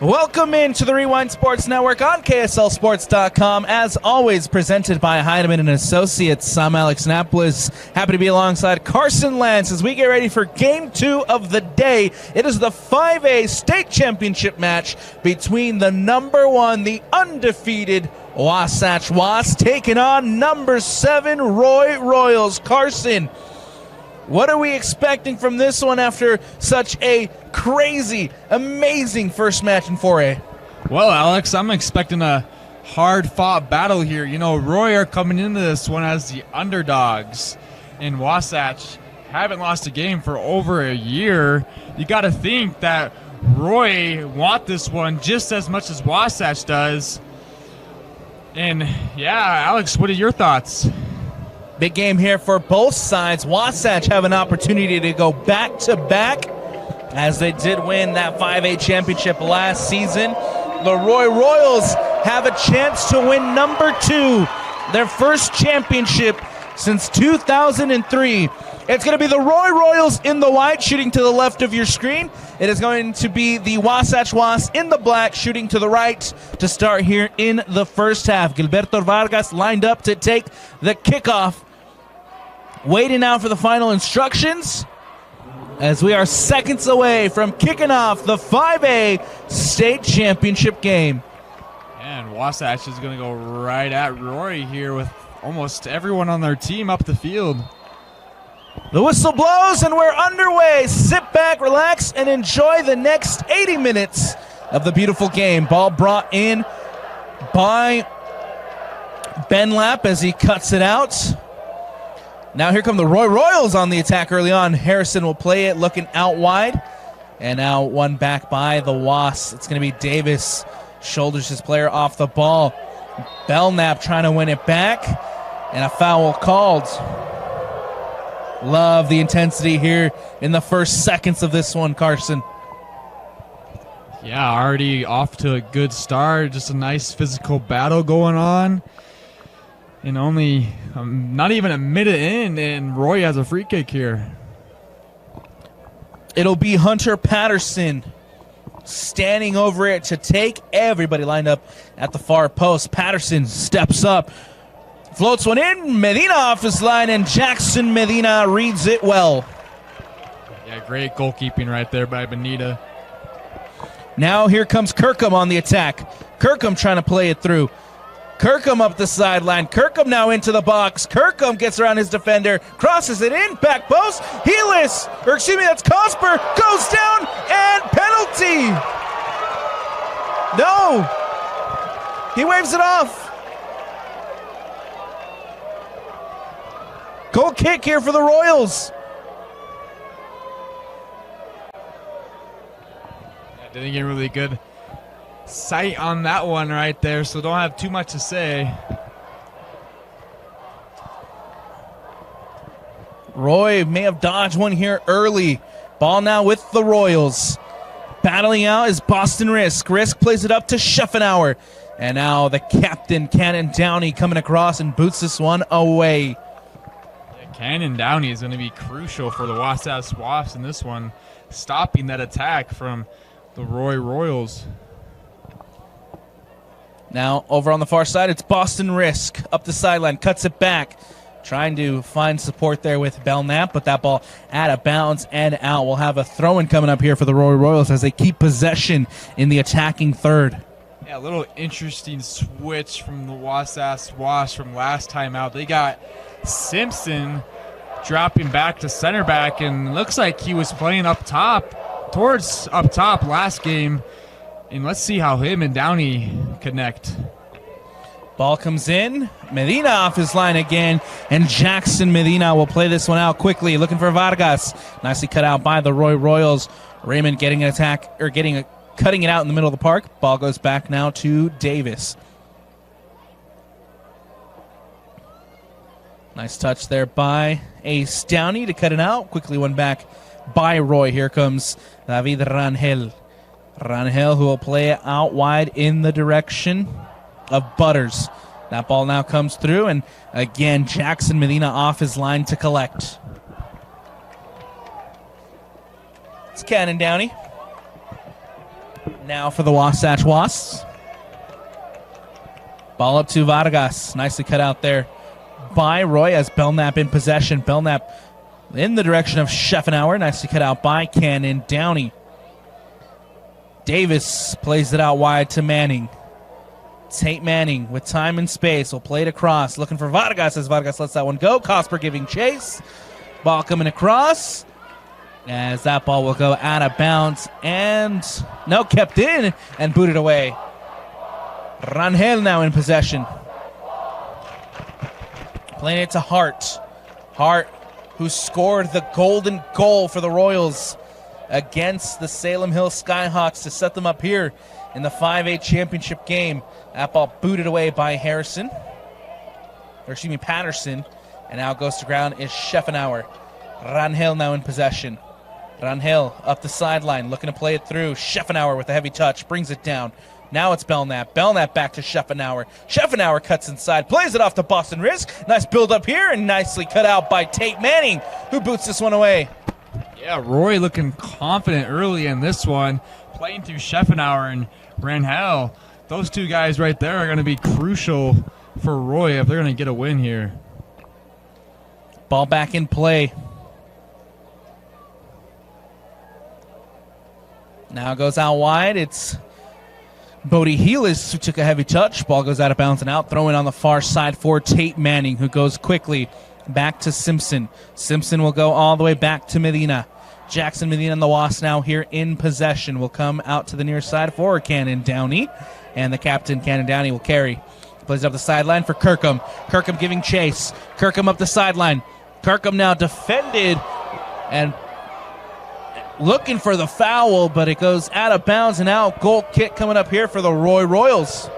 Welcome into the Rewind Sports Network on KSLSports.com. As always, presented by Heidemann & Associates. I'm Alex Napolis. Happy to be alongside Carson Lance as we get ready for Game 2 of the day. It is the 5A State Championship match between the number 1, the undefeated Wasatch Wasps, taking on number 7 Roy Royals. Carson, what are we expecting from this one after such a crazy, amazing first match in 4A? Well, Alex, I'm expecting a hard-fought battle here. You know, Roy are coming into this one as the underdogs, and Wasatch haven't lost a game for over a year. You got to think that Roy want this one just as much as Wasatch does. And, yeah, Alex, what are your thoughts? Big game here for both sides. Wasatch have an opportunity to go back-to-back as they did win that 5A championship last season. The Roy Royals have a chance to win number 2, their first championship since 2003. It's going to be the Roy Royals in the white, shooting to the left of your screen. It is going to be the Wasatch Wasps in the black, shooting to the right to start here in the first half. Gilberto Vargas lined up to take the kickoff. Waiting out for the final instructions as we are seconds away from kicking off the 5A State Championship game. And Wasatch is going to go right at Roy here with almost everyone on their team up the field. The whistle blows and we're underway. Sit back, relax, and enjoy the next 80 minutes of the beautiful game. Ball brought in by Ben Lapp as he cuts it out. Now here come the Roy Royals on the attack early on. Harrison will play it, looking out wide. And now one back by the Wasps. It's going to be Davis. Shoulders his player off the ball. Belknap trying to win it back. And a foul called. Love the intensity here in the first seconds of this one, Carson. Yeah, already off to a good start. Just a nice physical battle going on. And only not even a minute in, and Roy has a free kick here. It'll be Hunter Patterson standing over it to take. Everybody lined up at the far post. Patterson steps up, floats one in. Medina off his line, and Jackson Medina reads it well. Yeah, great goalkeeping right there by Benita. Now here comes Kirkham on the attack. Kirkham trying to play it through. Kirkham up the sideline. Kirkham now into the box. Kirkham gets around his defender, crosses it in, back post. That's Cosper, goes down, and penalty. No. He waves it off. Goal kick here for the Royals. Yeah, didn't get really good sight on that one right there, so don't have too much to say. Roy may have dodged one here early. Ball now with the Royals. Battling out is Boston Risk. Risk plays it up to Scheffenauer. And now the captain, Cannon Downey, coming across and boots this one away. Yeah, Cannon Downey is going to be crucial for the Wasatch Wasps in this one, stopping that attack from the Roy Royals. Now over on the far side, it's Boston Risk. Up the sideline, cuts it back. Trying to find support there with Belknap, but that ball out of bounds and out. We'll have a throw-in coming up here for the Roy Royals as they keep possession in the attacking third. Yeah, a little interesting switch from the Wasatch Wasps from last time out. They got Simpson dropping back to center back, and looks like he was playing up top last game. And let's see how him and Downey connect. Ball comes in. Medina off his line again. And Jackson Medina will play this one out quickly. Looking for Vargas. Nicely cut out by the Roy Royals. Raymond getting an attack, or cutting it out in the middle of the park. Ball goes back now to Davis. Nice touch there by Ace Downey to cut it out. Quickly one back by Roy. Here comes David Rangel. Rangel, who will play it out wide in the direction of Butters. That ball now comes through, and again, Jackson Medina off his line to collect. It's Cannon Downey. Now for the Wasatch Wasps. Ball up to Vargas. Nicely cut out there by Roy as Belknap in possession. Belknap in the direction of Scheffenauer. Nicely cut out by Cannon Downey. Davis plays it out wide to Manning. Tate Manning with time and space will play it across. Looking for Vargas as Vargas lets that one go. Cosper giving chase. Ball coming across as that ball will go out of bounds and kept in and booted away. Rangel now in possession. Playing it to Hart. Hart, who scored the golden goal for the Royals against the Salem Hill Skyhawks to set them up here in the 5A championship game. That ball booted away by Patterson. And now goes to ground is Scheffenauer. Rangel now in possession. Rangel up the sideline, looking to play it through. Scheffenauer with a heavy touch, brings it down. Now it's Belknap. Belknap back to Scheffenauer. Scheffenauer cuts inside, plays it off to Boston Risk. Nice build up here and nicely cut out by Tate Manning, who boots this one away. Yeah, Roy looking confident early in this one, playing through Scheffenauer and Rangel. Those two guys right there are going to be crucial for Roy if they're going to get a win here. Ball back in play. Now goes out wide. It's Bodie Heelis who took a heavy touch. Ball goes out of bounds and out. Throwing on the far side for Tate Manning, who goes quickly back to Simpson. Simpson will go all the way back to Medina. Jackson Medina and the Wasps now here in possession. Will come out to the near side for Cannon Downey. And the captain, Cannon Downey, will carry. Plays up the sideline for Kirkham. Kirkham giving chase. Kirkham up the sideline. Kirkham now defended and looking for the foul, but it goes out of bounds, and now goal kick coming up here for the Roy Royals.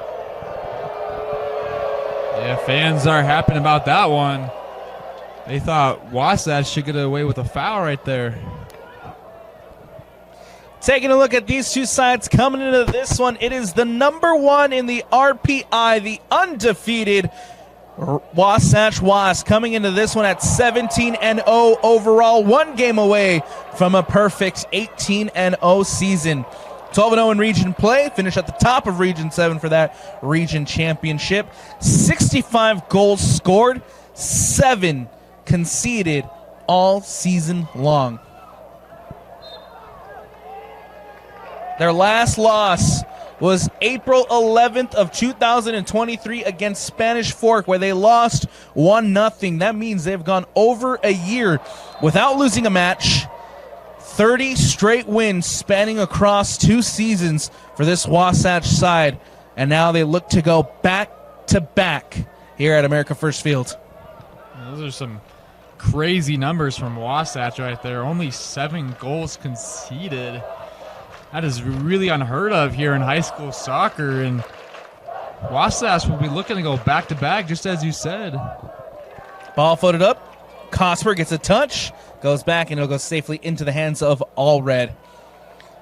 Yeah, fans are happy about that one. They thought Wasatch should get away with a foul right there. Taking a look at these two sides coming into this one, it is the number one in the RPI, the undefeated Wasatch Wasps coming into this one at 17-0 overall, one game away from a perfect 18-0 season. 12-0 in region play, finish at the top of Region 7 for that region championship. 65 goals scored, 7 conceded all season long. Their last loss was April 11th of 2023 against Spanish Fork, where they lost 1-0. That means they've gone over a year without losing a match. 30 straight wins spanning across 2 seasons for this Wasatch side. And now they look to go back-to-back here at America First Field. Those are some crazy numbers from Wasatch right there. Only 7 goals conceded. That is really unheard of here in high school soccer, and Wasatch will be looking to go back-to-back, just as you said. Ball floated up. Cosper gets a touch, goes back, and it'll go safely into the hands of Allred.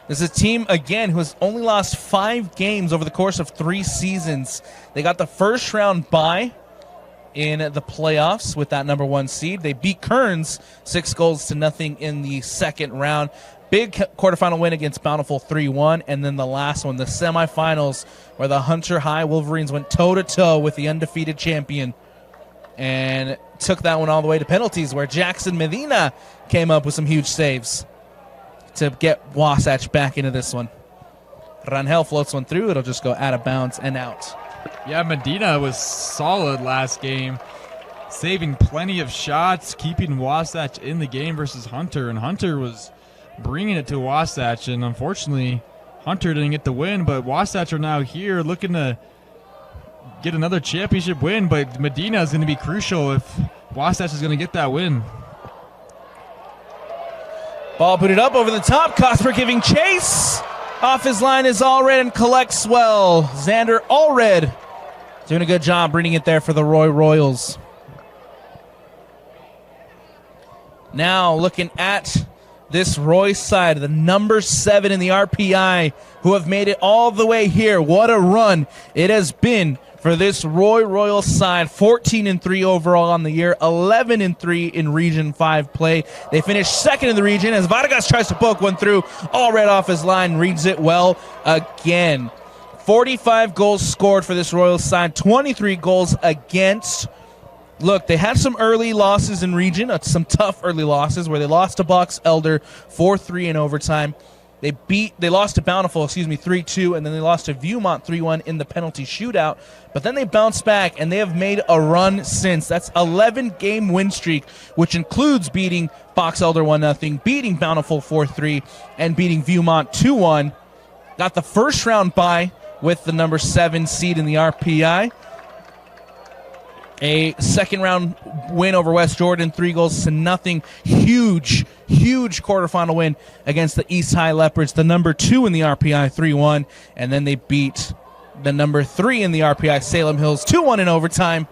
This is a team, again, who has only lost 5 games over the course of 3 seasons. They got the first round bye in the playoffs with that number 1 seed. They beat Kearns 6-0 in the second round. Big quarterfinal win against Bountiful 3-1, and then the last one, the semifinals, where the Hunter High Wolverines went toe-to-toe with the undefeated champion and took that one all the way to penalties, where Jackson Medina came up with some huge saves to get Wasatch back into this one. Rangel floats one through. It'll just go out of bounds and out. Yeah, Medina was solid last game, saving plenty of shots, keeping Wasatch in the game versus Hunter, and Hunter was bringing it to Wasatch, and unfortunately Hunter didn't get the win, but Wasatch are now here looking to get another championship win, but Medina is going to be crucial if Wasatch is going to get that win. Ball booted up over the top. Cosper giving chase. Off his line is Allred and collects well. Xander Allred doing a good job bringing it there for the Roy Royals. Now looking at this Roy side, the number 7 in the RPI, who have made it all the way here. What a run it has been for this Roy Royals side. 14-3 overall on the year, 11-3 in Region 5 play. They finished second in the region as Vargas tries to poke one through. All red off his line, reads it well again. 45 goals scored for this Royals side, 23 goals against. Look, they had some early losses in region, some tough early losses where they lost to Box Elder 4-3 in overtime. They lost to Bountiful, 3-2, and then they lost to Viewmont 3-1 in the penalty shootout. But then they bounced back, and they have made a run since. That's 11-game win streak, which includes beating Box Elder 1-0, beating Bountiful 4-3, and beating Viewmont 2-1. Got the first round bye with the number 7 seed in the RPI. A second round win over West Jordan, 3-0. Huge quarterfinal win against the East High Leopards, the number 2 in the RPI, 3-1. And then they beat the number 3 in the RPI, Salem Hills, 2-1 in overtime.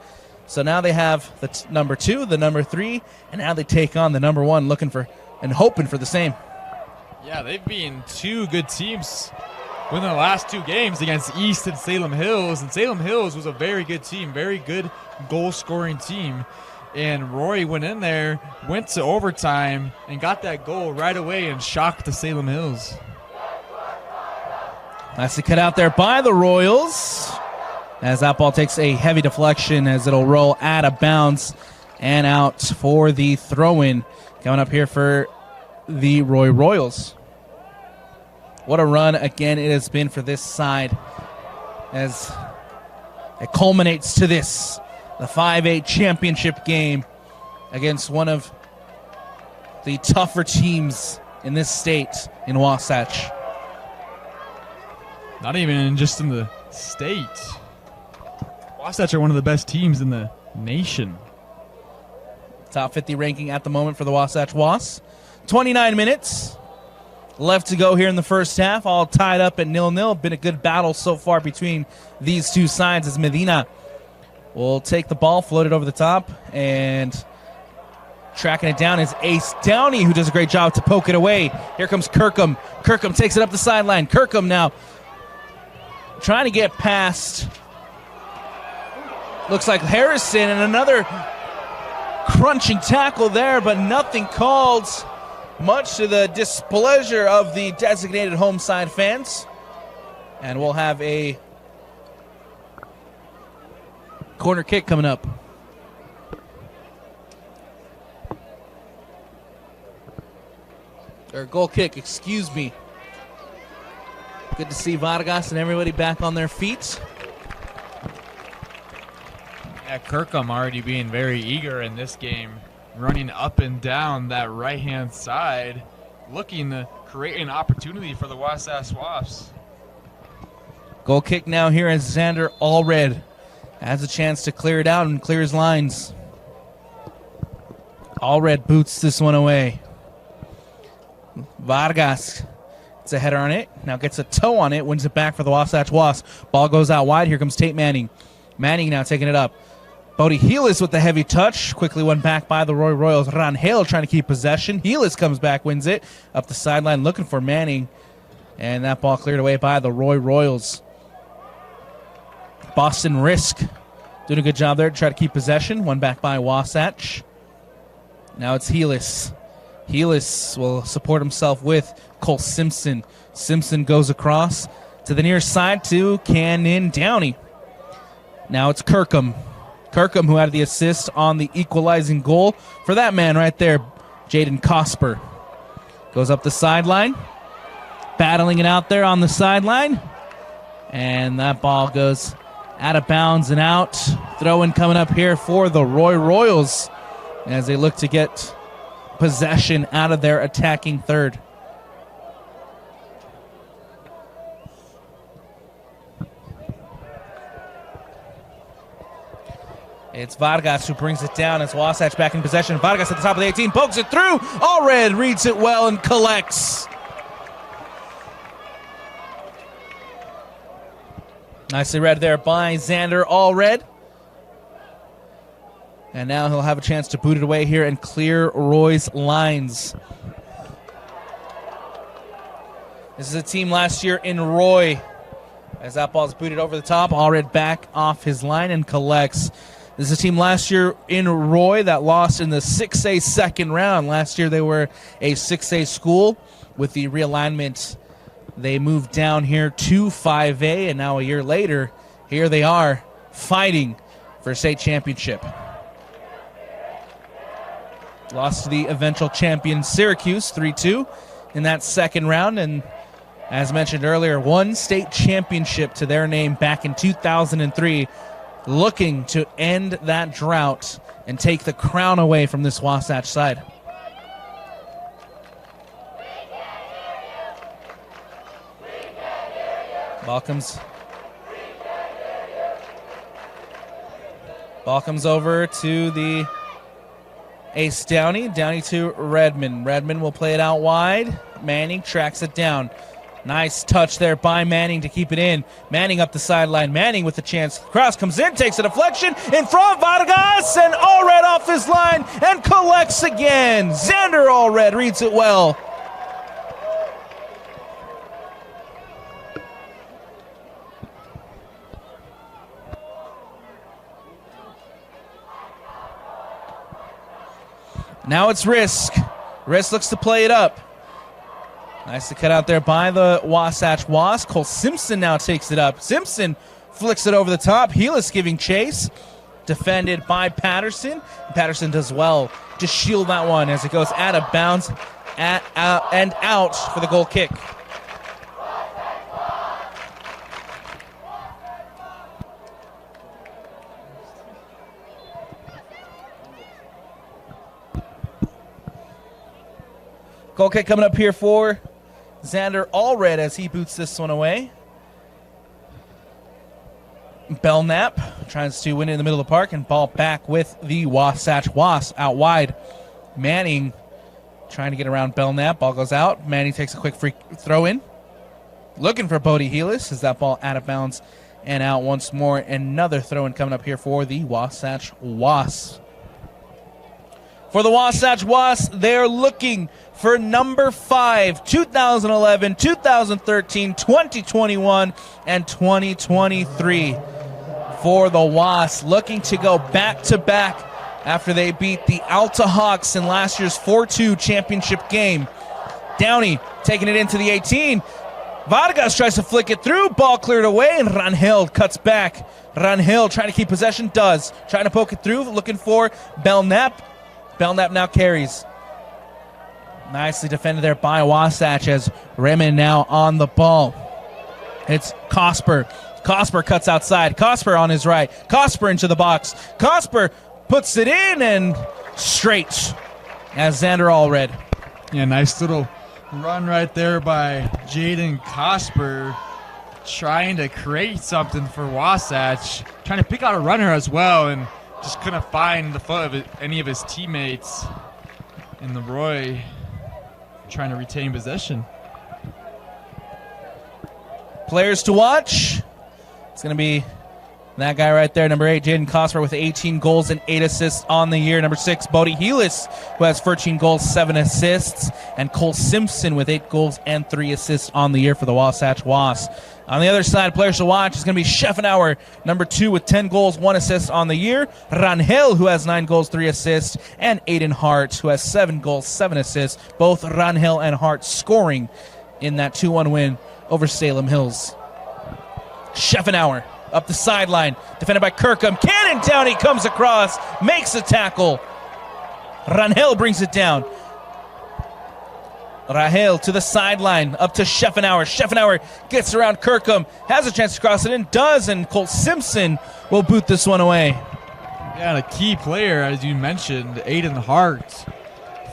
So now they have the number 2, the number 3, and now they take on the number 1, looking for and hoping for the same. Yeah, they've been two good teams within the last 2 games against East and Salem Hills. And Salem Hills was a very good team, very good goal-scoring team. And Roy went in there, went to overtime, and got that goal right away and shocked the Salem Hills. Nicely cut out there by the Royals as that ball takes a heavy deflection as it'll roll out of bounds and out for the throw-in. Coming up here for the Roy Royals. What a run again it has been for this side as it culminates to this, the 5A championship game against one of the tougher teams in this state in Wasatch. Not even just in the state. Wasatch are one of the best teams in the nation. Top 50 ranking at the moment for the Wasatch Wasps. 29 minutes left to go here in the first half, all tied up at 0-0. Been a good battle so far between these two sides as Medina will take the ball, float it over the top, and tracking it down is Ace Downey, who does a great job to poke it away. Here comes Kirkham. Kirkham takes it up the sideline. Kirkham now trying to get past, looks like Harrison, and another crunching tackle there, but nothing called, much to the displeasure of the designated home side fans. And we'll have a corner kick coming up. Or goal kick, excuse me. Good to see Vargas and everybody back on their feet. Yeah, Kirkham already being very eager in this game, running up and down that right-hand side, looking to create an opportunity for the Wasatch Wasps. Goal kick now here as Xander Allred has a chance to clear it out and clear his lines. Allred boots this one away. Vargas gets a header on it, now gets a toe on it, wins it back for the Wasatch Wasps. Ball goes out wide, here comes Tate Manning. Manning now taking it up. Bodie Heelis with the heavy touch, quickly won back by the Roy Royals. Ranhale trying to keep possession. Heelis comes back, wins it, up the sideline looking for Manning. And that ball cleared away by the Roy Royals. Boston Risk doing a good job there to try to keep possession. Won back by Wasatch. Now it's Heelis. Heelis will support himself with Cole Simpson. Simpson goes across to the near side to Cannon Downey. Now it's Kirkham. Kirkham, who had the assist on the equalizing goal for that man right there, Jaden Cosper. Goes up the sideline, battling it out there on the sideline. And that ball goes out of bounds and out. Throw-in coming up here for the Roy Royals as they look to get possession out of their attacking third. It's Vargas who brings it down as Wasatch back in possession. Vargas at the top of the 18, pokes it through. Allred reads it well and collects. Nicely read there by Xander Allred. And now he'll have a chance to boot it away here and clear Roy's lines. This is a team last year in Roy As that ball's booted over the top, Allred back off his line and collects. This is a team last year in Roy that lost in the 6A second round. Last year they were a 6A school. With the realignment, they moved down here to 5A, and now a year later, here they are fighting for a state championship. Lost to the eventual champion Syracuse 3-2 in that second round, and as mentioned earlier, won state championship to their name back in 2003, looking to end that drought and take the crown away from this Wasatch side. Ball comes over to the ace Downey. Downey to Redmond. Redmond will play it out wide. Manning tracks it down. Nice touch there by Manning to keep it in. Manning up the sideline. Manning with the chance. Cross comes in, takes a deflection. In front, Vargas, and Allred off his line and collects again. Xander Allred reads it well. Now it's Risk. Risk looks to play it up. Nice to cut out there by the Wasatch Wasps. Cole Simpson now takes it up. Simpson flicks it over the top. Helis giving chase. Defended by Patterson. Patterson does well to shield that one as it goes out of bounds and out for the goal kick. Goal kick coming up here for Xander Allred as he boots this one away. Belknap tries to win it in the middle of the park and ball back with the Wasatch Wasps out wide. Manning trying to get around Belknap. Ball goes out. Manning takes a quick free throw in. Looking for Bodie Helis as that ball out of bounds and out once more. Another throw in coming up here for the Wasatch Wasps. For the Wasatch Wasps, they're looking for number 5, 2011, 2013, 2021, and 2023. For the Wasps, looking to go back-to-back after they beat the Alta Hawks in last year's 4-2 championship game. Downey taking it into the 18. Vargas tries to flick it through. Ball cleared away, and Rangel cuts back. Rangel trying to keep possession, does. Trying to poke it through, looking for Belknap. Belknap now carries. Nicely defended there by Wasatch as Raymond now on the ball. It's Cosper. Cosper cuts outside. Cosper on his right. Cosper into the box. Cosper puts it in and straight as Xander Allred. Yeah, nice little run right there by Jaden Cosper, trying to create something for Wasatch, trying to pick out a runner as well, and just couldn't find the foot of any of his teammates. And the Roy trying to retain possession. Players to watch. It's going to be that guy right there, number 8, Jaden Cosper, with 18 goals and 8 assists on the year. Number 6, Bodie Helis, who has 13 goals, 7 assists. And Cole Simpson with 8 goals and 3 assists on the year for the Wasatch Wasps. On the other side, players to watch is going to be Scheffenauer, number 2, with 10 goals, 1 assist on the year. Rangel, who has 9 goals, 3 assists. And Aiden Hart, who has 7 goals, 7 assists. Both Rangel and Hart scoring in that 2-1 win over Salem Hills. Scheffenauer up the sideline, defended by Kirkham. Cannon Downey comes across, makes a tackle. Rangel brings it down. Rangel to the sideline, up to Scheffenauer. Scheffenauer gets around Kirkham, has a chance to cross it in, does, and Colt Simpson will boot this one away. Yeah, a key player, as you mentioned, Aiden Hart.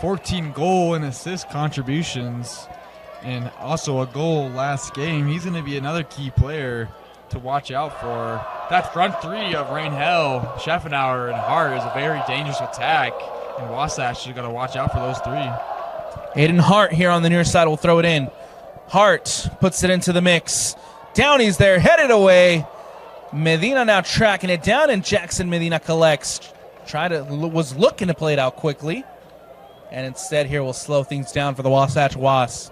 14 goal and assist contributions, and also a goal last game. He's going to be another key player to watch out for. That front three of Rangel, Scheffenauer, and Hart is a very dangerous attack, and Wasatch is going to watch out for those three. Aiden Hart here on the near side will throw it in. Hart puts it into the mix. Downey's there, headed away. Medina now tracking it down, and Jackson Medina collects. Was looking to play it out quickly, and instead here will slow things down for the Wasatch Wasps.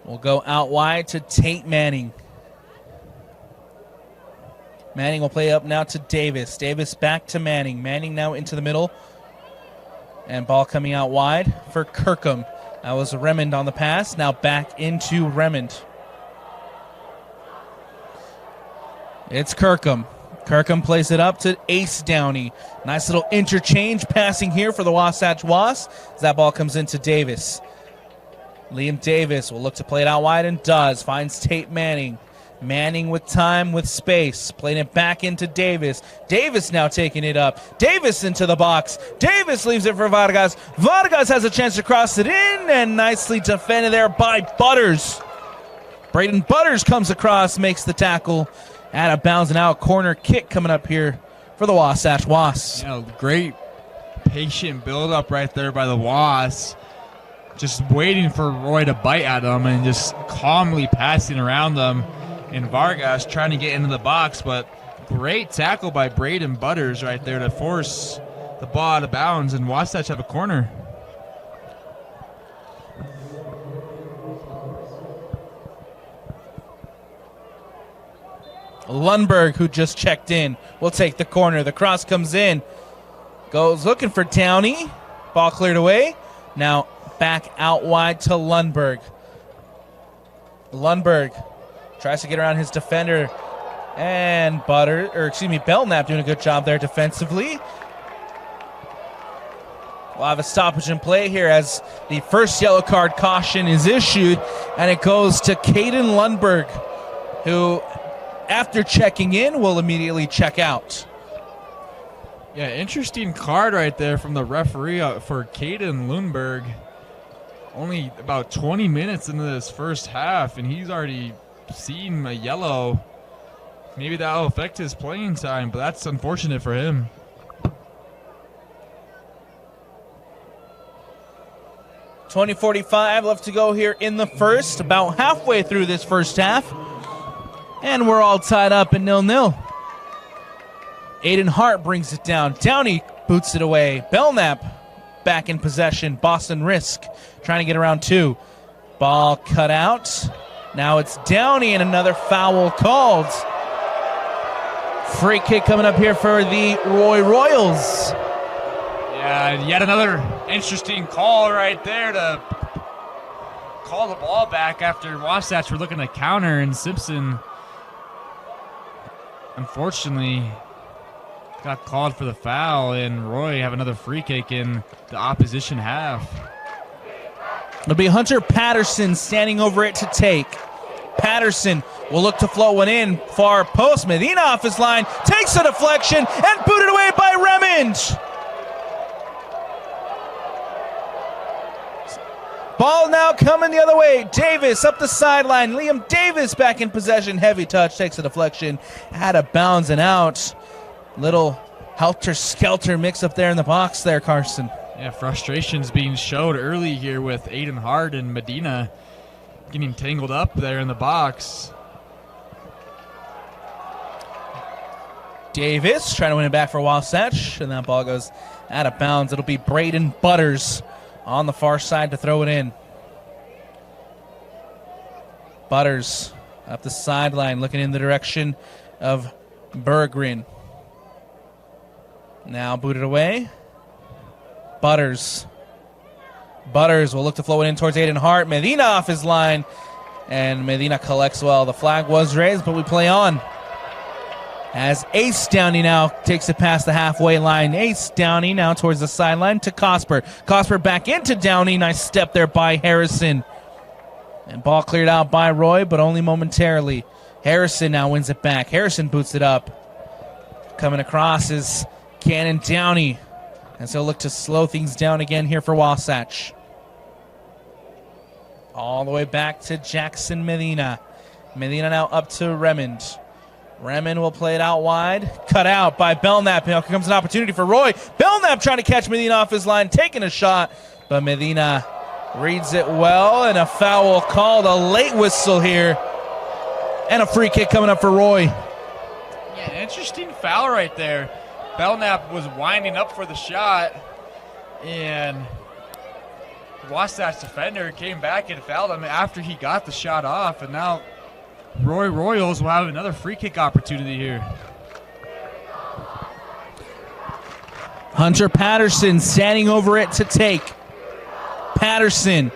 will go out wide to Tate Manning. Manning will play up now to Davis. Davis back to Manning. Manning now into the middle. And ball coming out wide for Kirkham. That was Remond on the pass. Now back into Remond. It's Kirkham. Kirkham plays it up to Ace Downey. Nice little interchange passing here for the Wasatch Wasps as that ball comes into Davis. Liam Davis will look to play it out wide and does. Finds Tate Manning. Manning with time, with space. Playing it back into Davis. Davis now taking it up. Davis into the box. Davis leaves it for Vargas. Vargas has a chance to cross it in, and nicely defended there by Butters. Braden Butters comes across, makes the tackle. Out of bounds and out. Corner kick coming up here for the Wasatch Wasps. Great patient build-up right there by the Wasps. Just waiting for Roy to bite at them and just calmly passing around them. And Vargas trying to get into the box, but great tackle by Braden Butters right there to force the ball out of bounds, and Wasatch have a corner. Lundberg, who just checked in, will take the corner. The cross comes in. Goes looking for Downey. Ball cleared away. Now back out wide to Lundberg. Lundberg tries to get around his defender. And Belknap doing a good job there defensively. We'll have a stoppage in play here as the first yellow card caution is issued. And it goes to Caden Lundberg, who, after checking in, will immediately check out. Yeah, interesting card right there from the referee for Caden Lundberg. Only about 20 minutes into this first half, and he's already seen a yellow. Maybe that will affect his playing time, but that's unfortunate for him. .45 left to go here in the first, about halfway through this first half. And we're all tied up in 0-0. Aiden Hart brings it down. Downey boots it away. Belknap back in possession. Boston Risk trying to get around two. Ball cut out. Now it's Downey and another foul called. Free kick coming up here for the Roy Royals. Yeah, yet another interesting call right there to call the ball back after Wasatch were looking to counter, and Simpson unfortunately got called for the foul, and Roy have another free kick in the opposition half. It'll be Hunter Patterson standing over it to take. Patterson will look to float one in. Far post. Medina off his line. Takes a deflection and booted away by Remond. Ball now coming the other way. Davis up the sideline. Liam Davis back in possession. Heavy touch. Takes a deflection. Out of bounds and out. Little helter-skelter mix up there in the box there, Carson. Yeah, frustrations being showed early here with Aiden Hart and Medina getting tangled up there in the box. Davis trying to win it back for Wasatch, and that ball goes out of bounds. It'll be Braden Butters on the far side to throw it in. Butters up the sideline, looking in the direction of Berggren. Now booted away. Butters will look to flow it in towards Aiden Hart. Medina off his line, and Medina collects well. The flag was raised, but we play on. As Ace Downey now takes it past the halfway line. Ace Downey now towards the sideline to Cosper. Cosper back into Downey. Nice step there by Harrison. And ball cleared out by Roy, but only momentarily. Harrison now wins it back. Harrison boots it up. Coming across is Cannon Downey. And so look to slow things down again here for Wasatch. All the way back to Jackson Medina. Medina now up to Remond. Remond will play it out wide. Cut out by Belknap. Here comes an opportunity for Roy. Belknap trying to catch Medina off his line, taking a shot. But Medina reads it well, and a foul called. A late whistle here. And a free kick coming up for Roy. Yeah, interesting foul right there. Belknap was winding up for the shot, and Wasatch defender came back and fouled him after he got the shot off, and now Roy Royals will have another free kick opportunity here. Hunter Patterson standing over it to take. Patterson,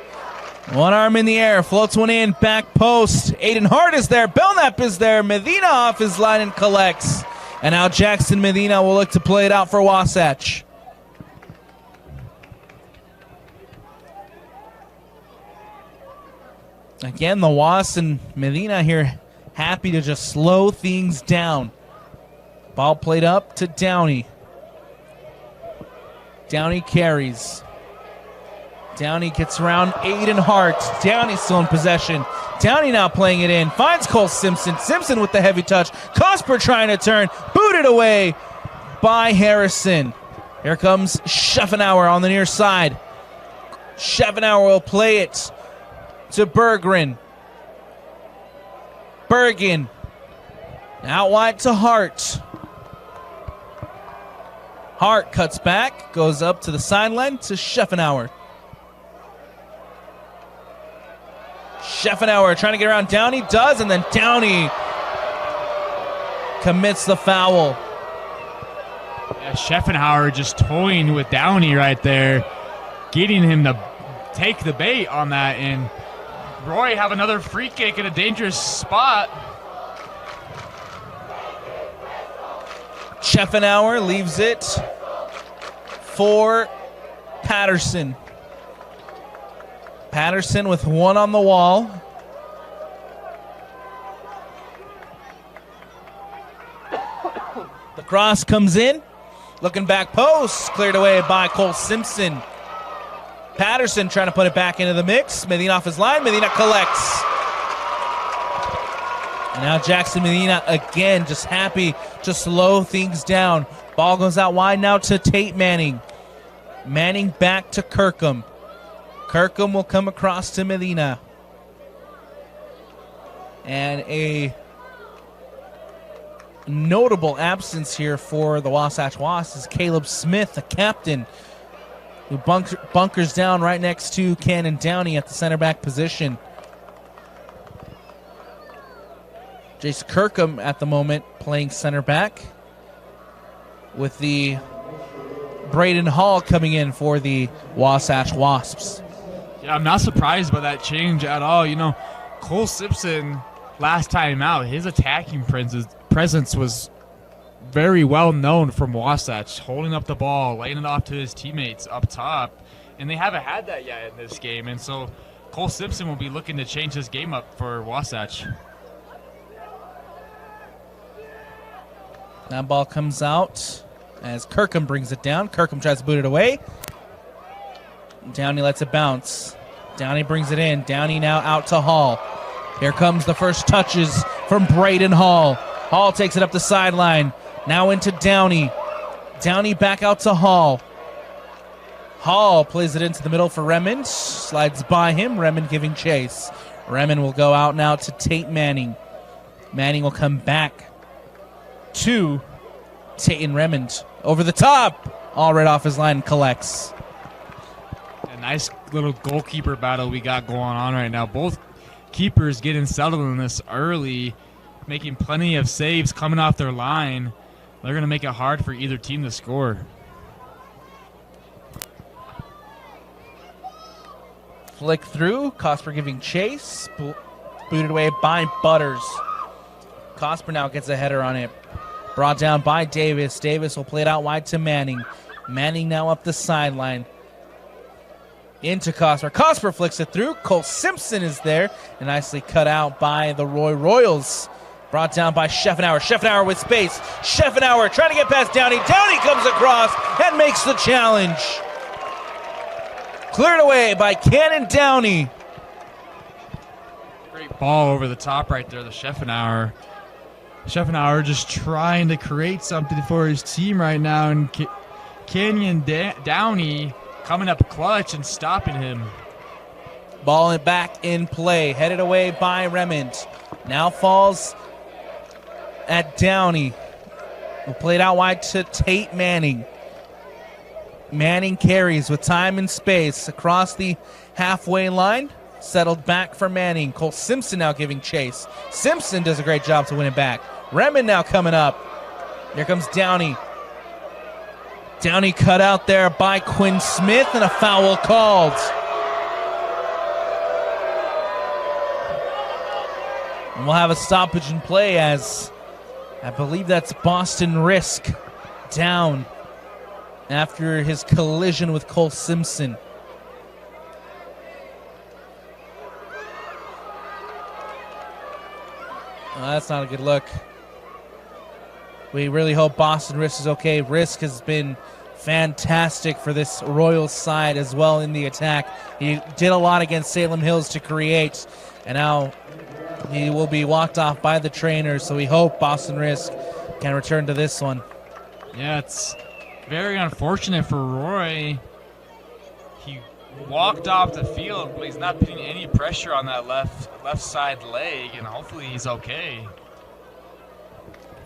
one arm in the air, floats one in, back post. Aiden Hart is there, Belknap is there, Medina off his line and collects. And now Jackson Medina will look to play it out for Wasatch. Again, the Wasps and Medina here happy to just slow things down. Ball played up to Downey. Downey carries. Downey gets around Aiden Hart. Downey still in possession. Downey now playing it in. Finds Cole Simpson. Simpson with the heavy touch. Cosper trying to turn. Booted away by Harrison. Here comes Scheffenauer on the near side. Scheffenauer will play it to Berggren. Bergen. Out wide to Hart. Hart cuts back. Goes up to the sideline to Scheffenauer. Scheffenauer trying to get around Downey. Does, and then Downey commits the foul. Yeah, Scheffenauer just toying with Downey right there, getting him to take the bait on that, and Roy have another free kick in a dangerous spot. Scheffenauer leaves it for Patterson. Patterson with one on the wall. The cross comes in. Looking back post. Cleared away by Cole Simpson. Patterson trying to put it back into the mix. Medina off his line. Medina collects. And now Jackson Medina again just happy to slow things down. Ball goes out wide now to Tate Manning. Manning back to Kirkham. Kirkham will come across to Medina. And a notable absence here for the Wasatch Wasps is Caleb Smith, the captain, who bunkers down right next to Cannon Downey at the center back position. Jace Kirkham at the moment playing center back, with the Braden Hall coming in for the Wasatch Wasps. Yeah, I'm not surprised by that change at all. You know, Cole Simpson, last time out, his attacking presence was very well known from Wasatch, holding up the ball, laying it off to his teammates up top, and they haven't had that yet in this game. And so Cole Simpson will be looking to change his game up for Wasatch. That ball comes out as Kirkham brings it down. Kirkham tries to boot it away. Downey lets it bounce. Downey brings it in. Downey now out to Hall. Here comes the first touches from Braden Hall. Hall takes it up the sideline. Now into Downey. Downey back out to Hall. Hall plays it into the middle for Remond. Slides by him. Remond giving chase. Remond will go out now to Tate Manning. Manning will come back to Tate and Remond. Over the top. All right off his line and collects. A nice little goalkeeper battle we got going on right now. Both keepers getting settled in this early, making plenty of saves coming off their line. They're going to make it hard for either team to score. Flick through. Cosper giving chase. Booted away by Butters. Cosper now gets a header on it. Brought down by Davis. Davis will play it out wide to Manning. Manning now up the sideline. Into Cosper. Cosper flicks it through. Cole Simpson is there. And nicely cut out by the Roy Royals. Brought down by Scheffenauer. Scheffenauer with space. Scheffenauer trying to get past Downey. Downey comes across and makes the challenge. Cleared away by Cannon Downey. Great ball over the top right there, the Scheffenauer. Scheffenauer just trying to create something for his team right now, and Canyon Downey coming up clutch and stopping him. Ball back in play, headed away by Remond. Now falls at Downey. We'll play it out wide to Tate Manning. Manning carries with time and space across the halfway line. Settled back for Manning. Cole Simpson now giving chase. Simpson does a great job to win it back. Remen now coming up. Here comes Downey. Downey cut out there by Quinn Smith, and a foul called. And we'll have a stoppage in play as I believe that's Boston Risk down after his collision with Cole Simpson. That's not a good look. We really hope Boston Risk is okay. Risk has been fantastic for this Royals side as well in the attack. He did a lot against Salem Hills to create, and now he will be walked off by the trainer, so we hope Boston Risk can return to this one. Yeah, it's very unfortunate for Roy. He walked off the field, but he's not putting any pressure on that left side leg, and hopefully he's okay.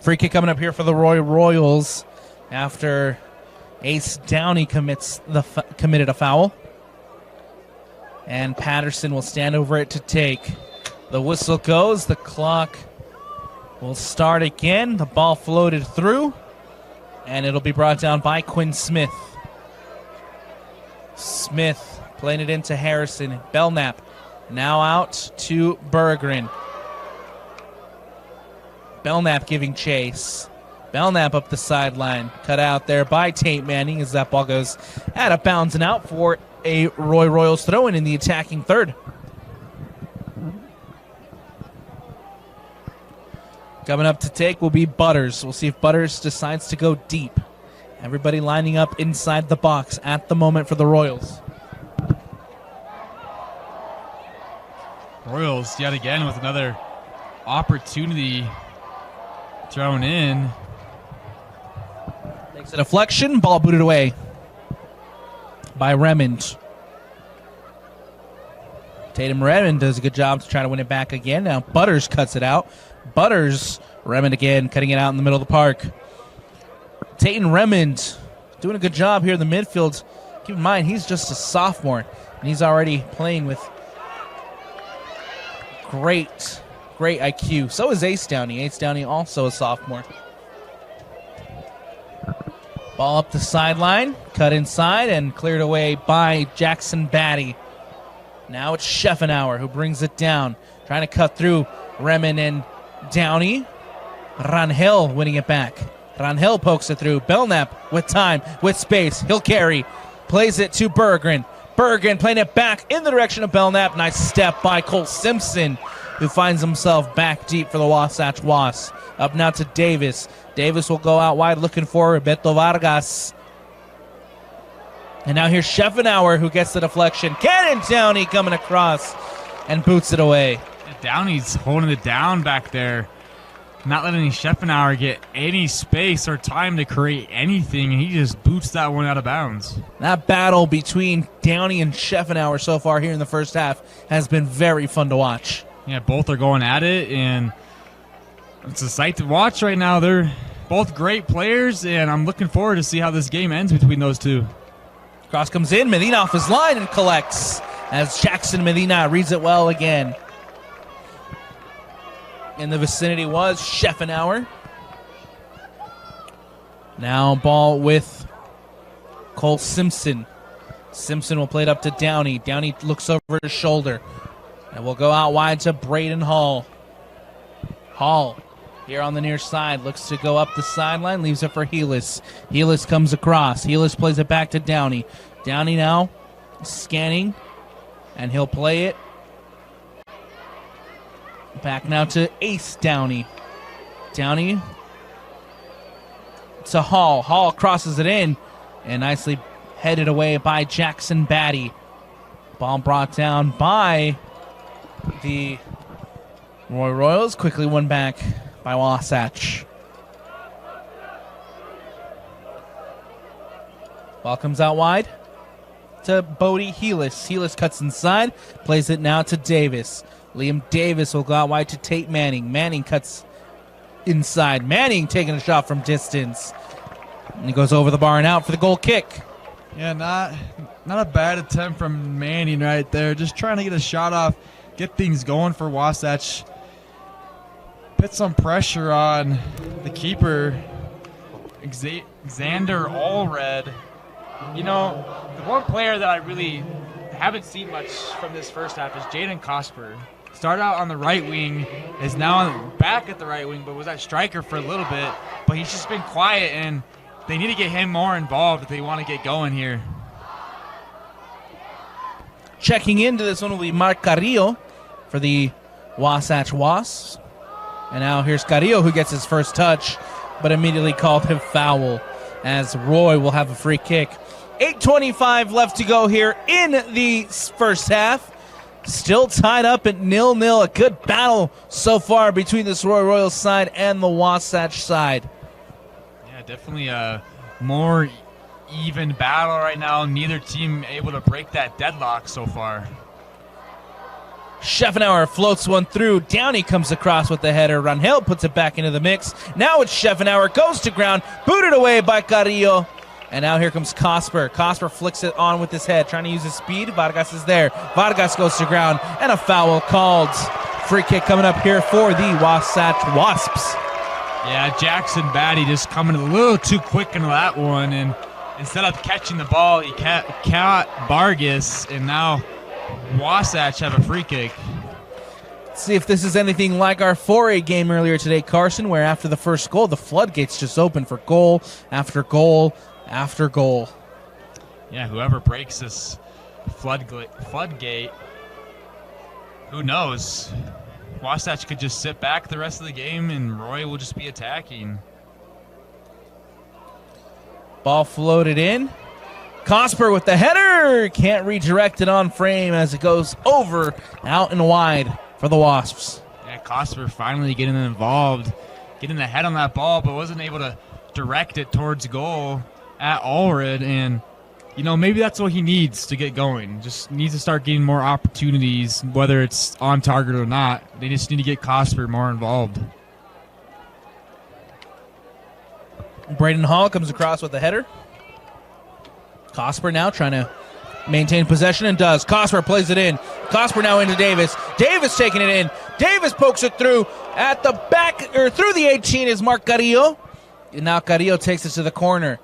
Free kick coming up here for the Royals after Ace Downey committed a foul. And Patterson will stand over it to take. The whistle goes. The clock will start again. The ball floated through, and it'll be brought down by Quinn Smith. Smith playing it into Harrison. Belknap now out to Berggren. Belknap giving chase. Belknap up the sideline. Cut out there by Tate Manning as that ball goes out of bounds and out for a Royals throw-in in the attacking third. Coming up to take will be Butters. We'll see if Butters decides to go deep. Everybody lining up inside the box at the moment for the Royals. Royals yet again with another opportunity thrown in. Makes a deflection. Ball booted away by Remond. Tatum Remond does a good job to try to win it back again. Now Butters cuts it out. Butters, Remond again, cutting it out in the middle of the park. Tatum Remond doing a good job here in the midfield. Keep in mind, he's just a sophomore, and he's already playing with great IQ. So is Ace Downey. Ace Downey also a sophomore. Ball up the sideline, cut inside, and cleared away by Jackson Batty. Now it's Scheffenauer who brings it down, trying to cut through Remen and Downey. Rangel winning it back. Rangel pokes it through. Belknap with time, with space. He'll carry. Plays it to Berggren. Berggren playing it back in the direction of Belknap. Nice step by Cole Simpson, who finds himself back deep for the Wasatch Wasps. Up now to Davis. Davis will go out wide looking for Beto Vargas. And now here's Scheffenauer who gets the deflection. Cannon Downey coming across and boots it away. Downey's holding it down back there, not letting Scheffenauer get any space or time to create anything, and he just boots that one out of bounds. That battle between Downey and Scheffenauer so far here in the first half has been very fun to watch. Yeah, both are going at it, and it's a sight to watch right now. They're both great players, and I'm looking forward to see how this game ends between those two. Cross comes in, Medina off his line and collects as Jackson Medina reads it well again. In the vicinity was Scheffenauer. Now ball with Cole Simpson. Simpson will play it up to Downey. Downey looks over his shoulder. And we'll go out wide to Braden Hall. Hall here on the near side looks to go up the sideline, leaves it for Helis. Helis comes across. Helis plays it back to Downey. Downey now scanning, and he'll play it back now to Ace Downey. Downey to Hall. Hall crosses it in and nicely headed away by Jackson Batty. Ball brought down by the Royals. Quickly won back by Wasatch. Ball comes out wide to Bodie Helis. Helis cuts inside, plays it now to Davis. Liam Davis will go out wide to Tate Manning. Manning cuts inside. Manning taking a shot from distance. And he goes over the bar and out for the goal kick. Yeah, not a bad attempt from Manning right there. Just trying to get a shot off, get things going for Wasatch. Put some pressure on the keeper, Xander Allred. You know, the one player that I really haven't seen much from this first half is Jaden Cosper. Started out on the right wing, is now back at the right wing, but was at striker for a little bit. But he's just been quiet, and they need to get him more involved if they want to get going here. Checking into this one will be Mark Carrillo for the Wasatch Wasps. And now here's Carrillo, who gets his first touch, but immediately called him foul, as Roy will have a free kick. 8:25 left to go here in the first half. Still tied up at 0-0. A good battle so far between this Roy Royals side and the Wasatch side. Yeah, definitely a more even battle right now. Neither team able to break that deadlock so far. Scheffenauer floats one through. Downey comes across with the header. Rangel puts it back into the mix. Now it's Scheffenauer. Goes to ground. Booted away by Carrillo. And now here comes Cosper. Cosper flicks it on with his head, trying to use his speed. Vargas is there. Vargas goes to ground, and a foul called. Free kick coming up here for the Wasatch Wasps. Yeah, Jackson Batty just coming a little too quick into that one, and instead of catching the ball, he caught Vargas, and now Wasatch have a free kick. Let's see if this is anything like our 4A game earlier today, Carson, where after the first goal, the floodgates just open for goal after goal after goal. Yeah, whoever breaks this floodgate, who knows? Wasatch could just sit back the rest of the game and Roy will just be attacking. Ball floated in. Cosper with the header. Can't redirect it on frame as it goes over, out and wide for the Wasps. Yeah, Cosper finally getting involved, getting the head on that ball, but wasn't able to direct it towards goal at Allred, and you know, maybe that's what he needs to get going. Just needs to start getting more opportunities, whether it's on target or not. They just need to get Cosper more involved. Braden Hall comes across with the header. Cosper now trying to maintain possession and does. Cosper plays it in. Cosper now into Davis. Davis taking it in. Davis pokes it through at the back, or through the 18 is Mark Carrillo. And now Carrillo takes it to the corner.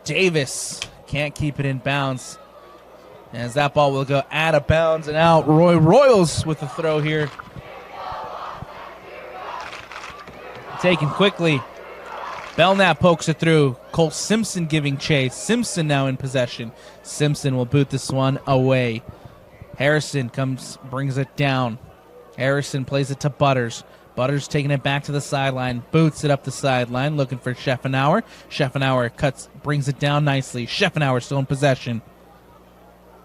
Davis can't keep it in bounds, as that ball will go out of bounds and out. Roy Royals with the throw here. Taken quickly. Belknap pokes it through. Cole Simpson giving chase. Simpson now in possession. Simpson will boot this one away. Harrison brings it down. Harrison plays it to Butters. Butters taking it back to the sideline, boots it up the sideline, looking for Scheffenauer. Scheffenauer brings it down nicely. Scheffenauer still in possession.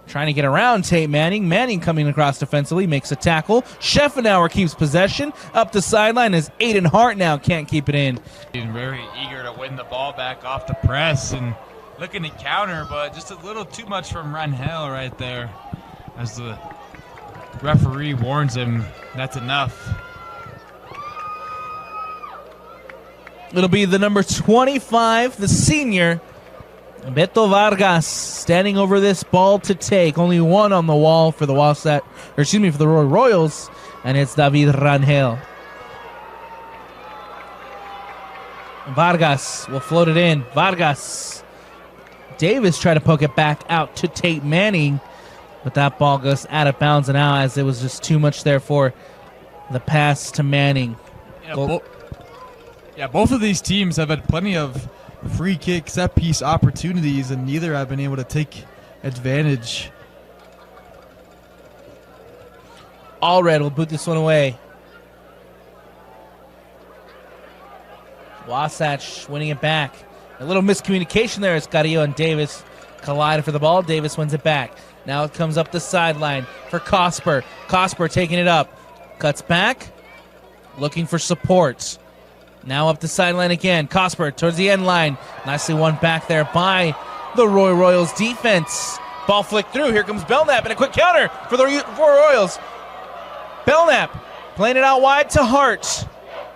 Trying to get around Tate Manning. Manning coming across defensively, makes a tackle. Scheffenauer keeps possession. Up the sideline is Aiden Hart now, can't keep it in. He's very eager to win the ball back off the press and looking to counter, but just a little too much from Rangel right there. As the referee warns him, that's enough. It'll be the number 25, the senior, Beto Vargas, standing over this ball to take. Only one on the wall for the for the Roy Royals, and it's David Rangel. Vargas will float it in. Vargas. Davis tried to poke it back out to Tate Manning, but that ball goes out of bounds and out, as it was just too much there for the pass to Manning. Both of these teams have had plenty of free kick set piece opportunities, and neither have been able to take advantage. Allred will boot this one away. Wasatch winning it back. A little miscommunication there as Carrillo and Davis collide for the ball. Davis wins it back. Now it comes up the sideline for Cosper. Cosper taking it up. Cuts back. Looking for support. Now up the sideline again. Cosper towards the end line. Nicely won back there by the Roy Royals defense. Ball flicked through. Here comes Belknap and a quick counter for the Royals. Belknap playing it out wide to Hart.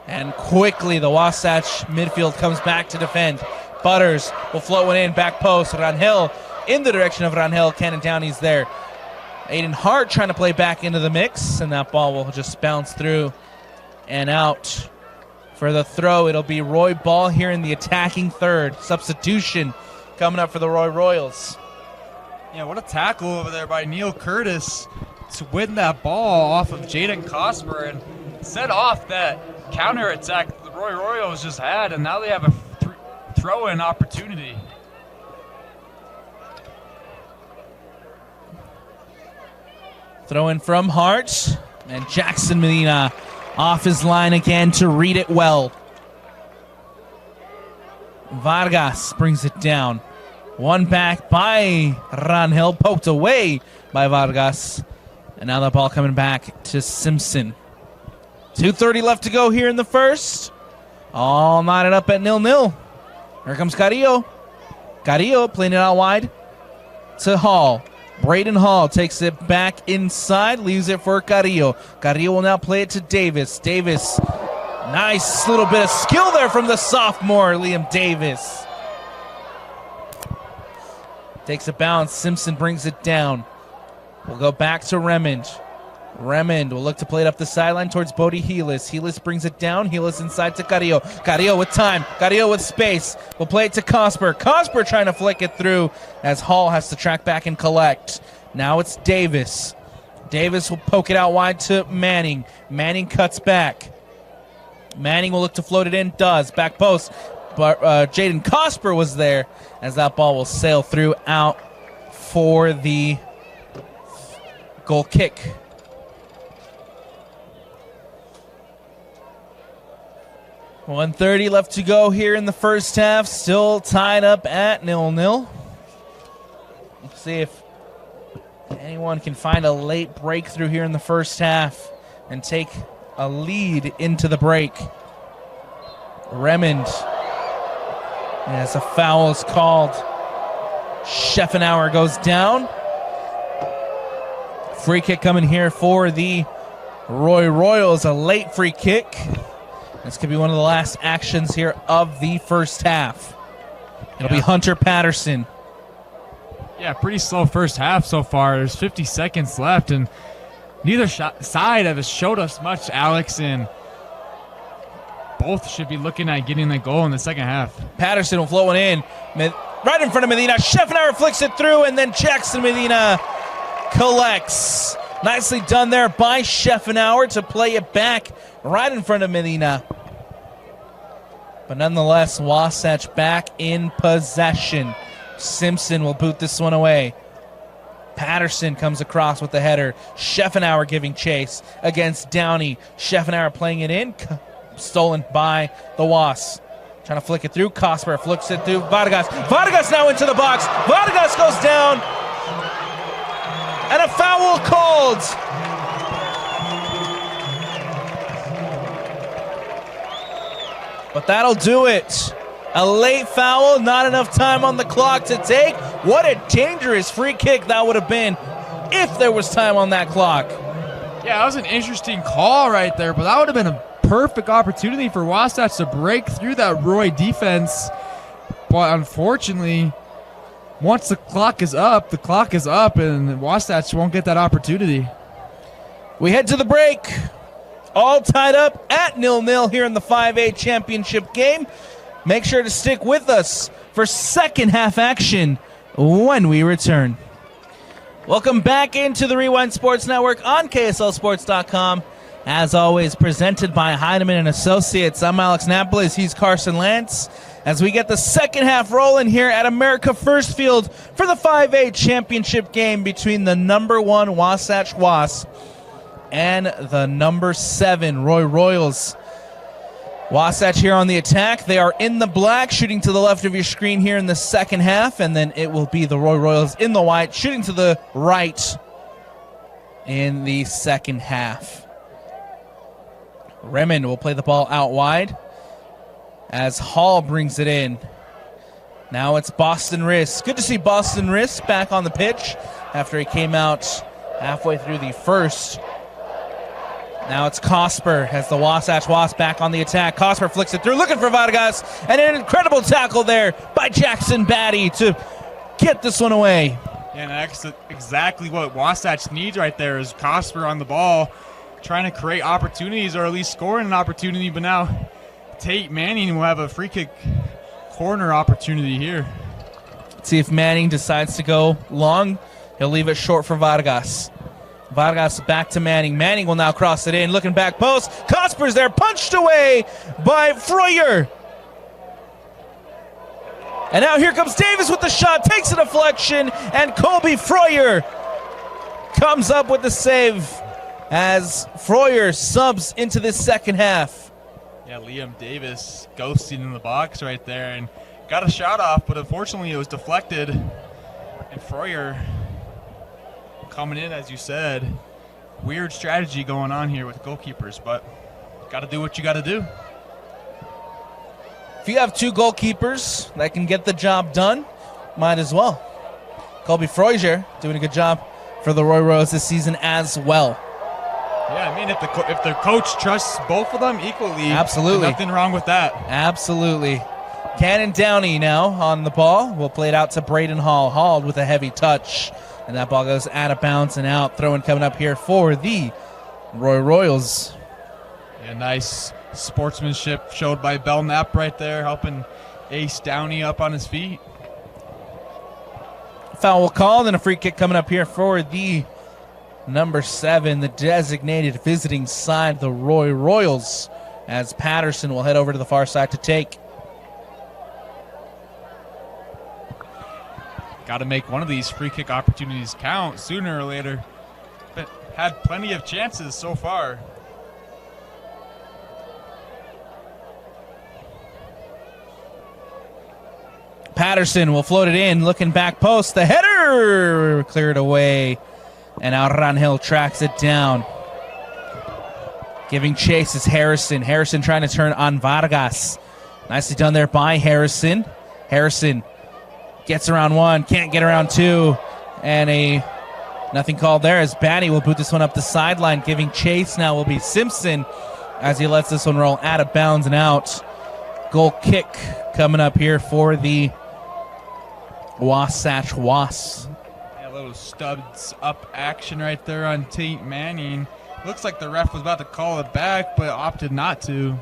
And quickly the Wasatch midfield comes back to defend. Butters will float one in, back post. Rangel in the direction of Rangel. Cannon Downey's there. Aiden Hart trying to play back into the mix, and that ball will just bounce through and out. For the throw, it'll be Roy Ball here in the attacking third. Substitution coming up for the Roy Royals. Yeah, what a tackle over there by Neil Curtis to win that ball off of Jaden Cosper and set off that counterattack the Roy Royals just had, and now they have a throw-in opportunity. Throw in from Hart, and Jackson Medina off his line again to read it well. Vargas brings it down. One back by Rangel, poked away by Vargas. And now the ball coming back to Simpson. 2:30 left to go here in the first. All knotted up at 0-0. Here comes Carrillo. Carrillo playing it out wide to Hall. Braden Hall takes it back inside, leaves it for Carrillo. Carrillo will now play it to Davis. Davis, nice little bit of skill there from the sophomore, Liam Davis. Takes a bounce. Simpson brings it down. We'll go back to Remond. Remond will look to play it up the sideline towards Bodie Heelis. Heelis brings it down. Heelis inside to Carrillo. Carrillo with time. Carrillo with space. We'll play it to Cosper. Cosper trying to flick it through as Hall has to track back and collect. Now it's Davis. Davis will poke it out wide to Manning. Manning cuts back. Manning will look to float it in. Does. Back post. But Jaden Cosper was there as that ball will sail through out for the goal kick. .130 left to go here in the first half. Still tied up at 0-0. Let's see if anyone can find a late breakthrough here in the first half and take a lead into the break. Remond, as a foul is called. Scheffenauer goes down. Free kick coming here for the Roy Royals. A late free kick. This could be one of the last actions here of the first half. It'll be Hunter Patterson. Yeah, pretty slow first half so far. There's 50 seconds left, and neither side have showed us much, Alex, and both should be looking at getting a goal in the second half. Patterson will float one in. Right in front of Medina. Scheffenauer flicks it through, and then Jackson Medina collects. Nicely done there by Scheffenauer to play it back right in front of Medina. But nonetheless, Wasatch back in possession. Simpson will boot this one away. Patterson comes across with the header. Scheffenauer giving chase against Downey. Scheffenauer playing it in. Stolen by the Wasps. Trying to flick it through. Cosper flicks it through. Vargas. Vargas now into the box. Vargas goes down. And a foul called. But that'll do it. A late foul, not enough time on the clock to take. What a dangerous free kick that would have been if there was time on that clock. Yeah, that was an interesting call right there, but that would have been a perfect opportunity for Wasatch to break through that Roy defense. But unfortunately, once the clock is up, and Wasatch won't get that opportunity. We head to the break. All tied up at 0-0 here in the 5A championship game. Make sure to stick with us for second half action when we return. Welcome back into the Rewind Sports Network on KSLSports.com. As always, presented by Heinemann & Associates. I'm Alex Napoles. He's Carson Lantz. As we get the second half rolling here at America First Field for the 5A championship game between the number 1 Wasatch Wasps and the number 7 Roy Royals. Wasatch here on the attack. They are in the black, shooting to the left of your screen here in the second half, and then it will be the Roy Royals in the white, shooting to the right in the second half. Remond will play the ball out wide as Hall brings it in. Now it's Boston Riss. Good to see Boston Riss back on the pitch after he came out halfway through the first. Now it's Cosper as the Wasatch Wasps back on the attack. Cosper flicks it through, looking for Vargas, and an incredible tackle there by Jackson Batty to get this one away. And that's exactly what Wasatch needs right there is Cosper on the ball, trying to create opportunities or at least scoring an opportunity. But now Tate Manning will have a free kick corner opportunity here. Let's see if Manning decides to go long. He'll leave it short for Vargas. Vargas back to Manning. Manning will now cross it in, looking back post. Cosper's there, punched away by Freuer. And now here comes Davis with the shot, takes a deflection, and Colby Freuer comes up with the save as Freuer subs into this second half. Yeah, Liam Davis ghosting in the box right there and got a shot off, but unfortunately it was deflected. And Freuer coming in, as you said. Weird strategy going on here with goalkeepers, but got to do what you got to do. If you have two goalkeepers that can get the job done, might as well. Colby Freuer doing a good job for the Roy Royals this season as well. Yeah, I mean, if the coach trusts both of them equally, absolutely, nothing wrong with that. Absolutely. Cannon Downey now on the ball. We'll play it out to Braden Hall. Hall with a heavy touch. And that ball goes out of bounds and out. Throwing coming up here for the Roy Royals. Yeah, nice sportsmanship showed by Belknap right there, helping Ace Downey up on his feet. Foul called and a free kick coming up here for the number 7, the designated visiting side, the Roy Royals, as Patterson will head over to the far side to take. Got to make one of these free kick opportunities count sooner or later. But had plenty of chances so far. Patterson will float it in, looking back post. The header cleared away, and now Rangel tracks it down. Giving chase is Harrison. Harrison trying to turn on Vargas. Nicely done there by Harrison. Harrison gets around one, can't get around two, and nothing called there as Batty will boot this one up the sideline. Giving chase now will be Simpson as he lets this one roll out of bounds and out. Goal kick coming up here for the Wasatch Wasps. Yeah, a little studs up action right there on Tate Manning. Looks like the ref was about to call it back, but opted not to.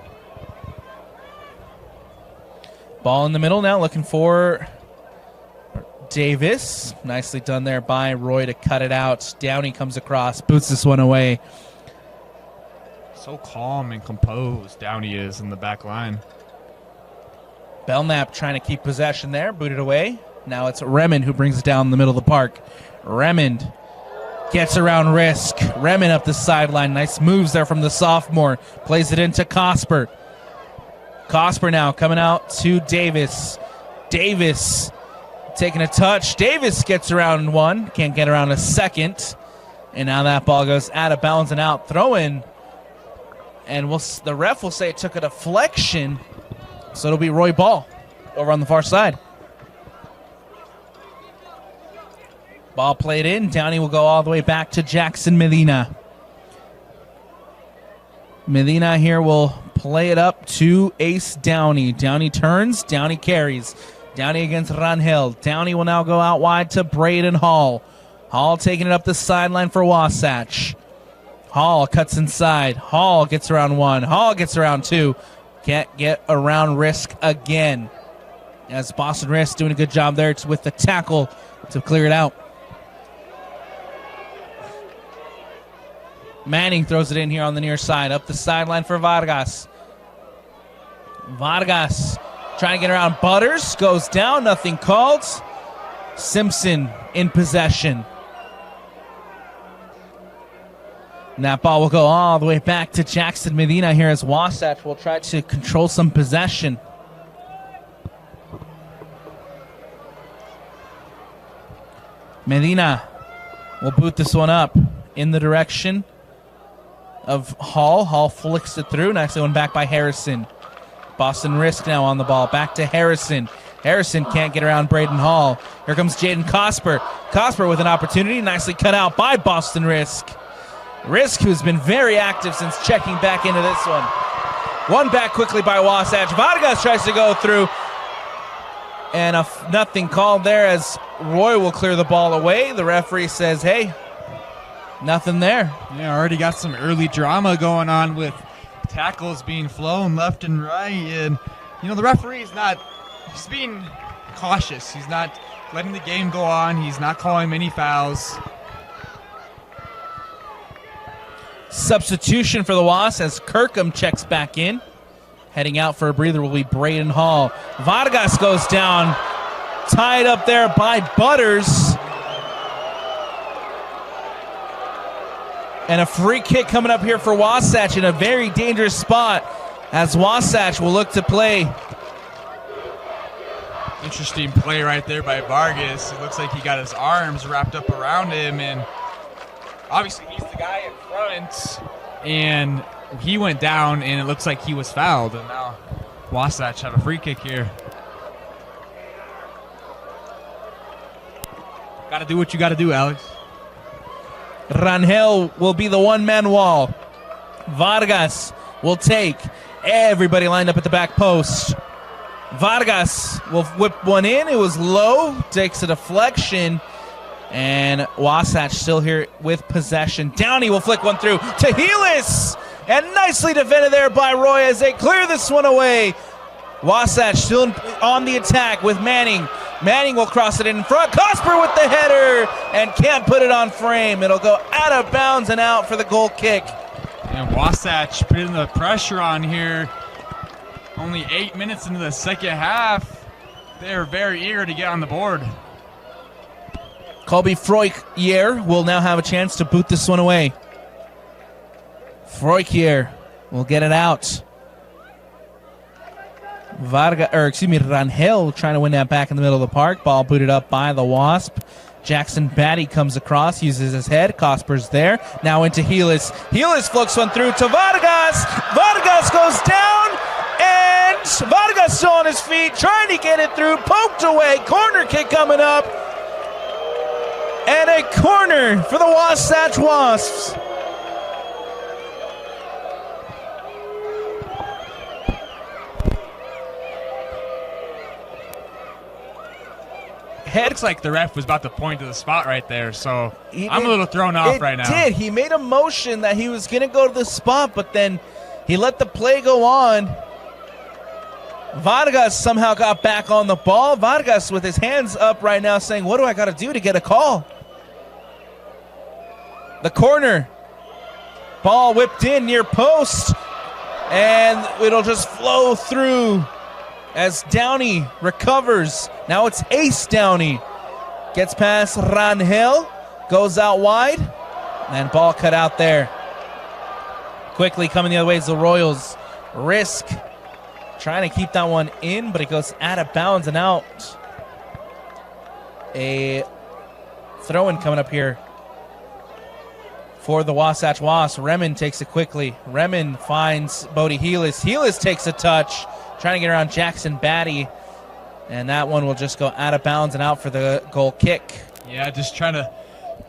Ball in the middle now, looking for Davis. Nicely done there by Roy to cut it out. Downey comes across, boots this one away. So calm and composed Downey is in the back line. Belknap trying to keep possession there, booted away. Now it's Remond who brings it down the middle of the park. Remond gets around Risk. Remond up the sideline. Nice moves there from the sophomore. Plays it into Cosper. Cosper now coming out to Davis. Davis taking a touch. Davis gets around one. Can't get around a second. And now that ball goes out of bounds and out. Throw in. And the ref will say it took a deflection. So it'll be Roy Ball over on the far side. Ball played in. Downey will go all the way back to Jackson Medina. Medina here will play it up to Ace Downey. Downey turns. Downey carries. Downey against Rangel. Downey will now go out wide to Braden Hall. Hall taking it up the sideline for Wasatch. Hall cuts inside. Hall gets around one. Hall gets around two. Can't get around Risk again. As Boston Risk doing a good job there with the tackle to clear it out. Manning throws it in here on the near side. Up the sideline for Vargas. Vargas trying to get around Butters. Goes down. Nothing called. Simpson in possession. And that ball will go all the way back to Jackson Medina here as Wasatch will try to control some possession. Medina will boot this one up in the direction of Hall. Hall flicks it through. Nicely one back by Harrison. Boston Risk now on the ball. Back to Harrison. Harrison can't get around Braden Hall. Here comes Jaden Cosper. Cosper with an opportunity. Nicely cut out by Boston Risk. Risk, who's been very active since checking back into this one. One back quickly by Wasatch. Vargas tries to go through. And nothing called there as Roy will clear the ball away. The referee says, hey, nothing there. Yeah, already got some early drama going on with tackles being flown left and right. And, the referee he's being cautious. He's not letting the game go on. He's not calling many fouls. Substitution for the Wasps as Kirkham checks back in. Heading out for a breather will be Braden Hall. Vargas goes down, tied up there by Butters. And a free kick coming up here for Wasatch in a very dangerous spot as Wasatch will look to play. Interesting play right there by Vargas. It looks like he got his arms wrapped up around him, and obviously he's the guy in front, and he went down, and it looks like he was fouled, and now Wasatch have a free kick here. Got to do what you got to do, Alex. Rangel will be the one-man wall. Vargas will take. Everybody lined up at the back post. Vargas will whip one in. It was low. Takes a deflection. And Wasatch still here with possession. Downey will flick one through to Helis. And nicely defended there by Roy as they clear this one away. Wasatch still on the attack with Manning. Manning will cross it in front. Cosper with the header and can't put it on frame. It'll go out of bounds and out for the goal kick. And Wasatch putting the pressure on here. Only 8 minutes into the second half. They're very eager to get on the board. Colby Freuchier will now have a chance to boot this one away. Freuchier will get it out. Rangel trying to win that back in the middle of the park. Ball booted up by the Wasp. Jackson Batty comes across, uses his head. Cosper's there. Now into Helis. Helis flicks one through to Vargas. Vargas goes down, and Vargas still on his feet, trying to get it through. Poked away. Corner kick coming up. And a corner for the Wasatch Wasps. Looks like the ref was about to point to the spot right there, so I'm a little thrown off right now. It did. He made a motion that he was going to go to the spot, but then he let the play go on. Vargas somehow got back on the ball. Vargas with his hands up right now saying, what do I got to do to get a call? The corner. Ball whipped in near post, and it'll just flow through as Downey recovers. Now it's Ace Downey. Gets past Rangel, goes out wide, and ball cut out there. Quickly coming the other way is the Royals. Risk trying to keep that one in, but it goes out of bounds and out. A throw-in coming up here for the Wasatch Wasps. Remen takes it quickly. Remen finds Bodie Helis. Helis takes a touch, trying to get around Jackson Batty, and that one will just go out of bounds and out for the goal kick. Yeah, just trying to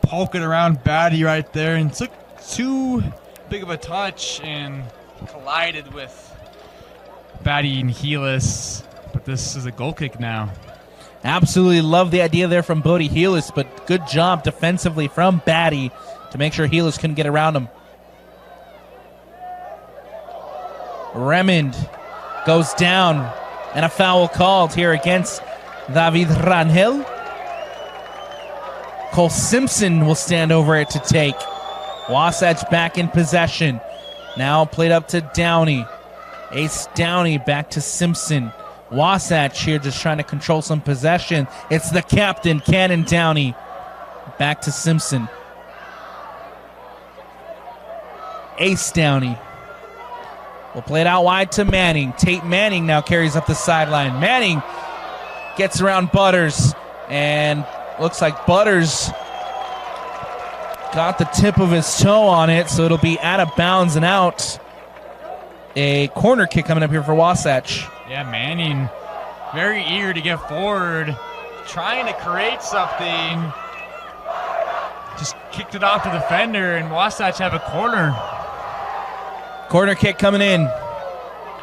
poke it around Batty right there, and took too big of a touch and collided with Batty and Helis. But this is a goal kick now. Absolutely love the idea there from Bodie Helis, but good job defensively from Batty to make sure Helis couldn't get around him. Remond goes down, and a foul called here against David Rangel. Cole Simpson will stand over it to take. Wasatch back in possession. Now played up to Downey. Ace Downey back to Simpson. Wasatch here just trying to control some possession. It's the captain, Cannon Downey. Back to Simpson. Ace Downey. We'll play it out wide to Manning. Tate Manning now carries up the sideline. Manning gets around Butters, and looks like Butters got the tip of his toe on it, so it'll be out of bounds and out. A corner kick coming up here for Wasatch. Yeah, Manning very eager to get forward, trying to create something. Just kicked it off the defender, and Wasatch have a corner. Corner kick coming in.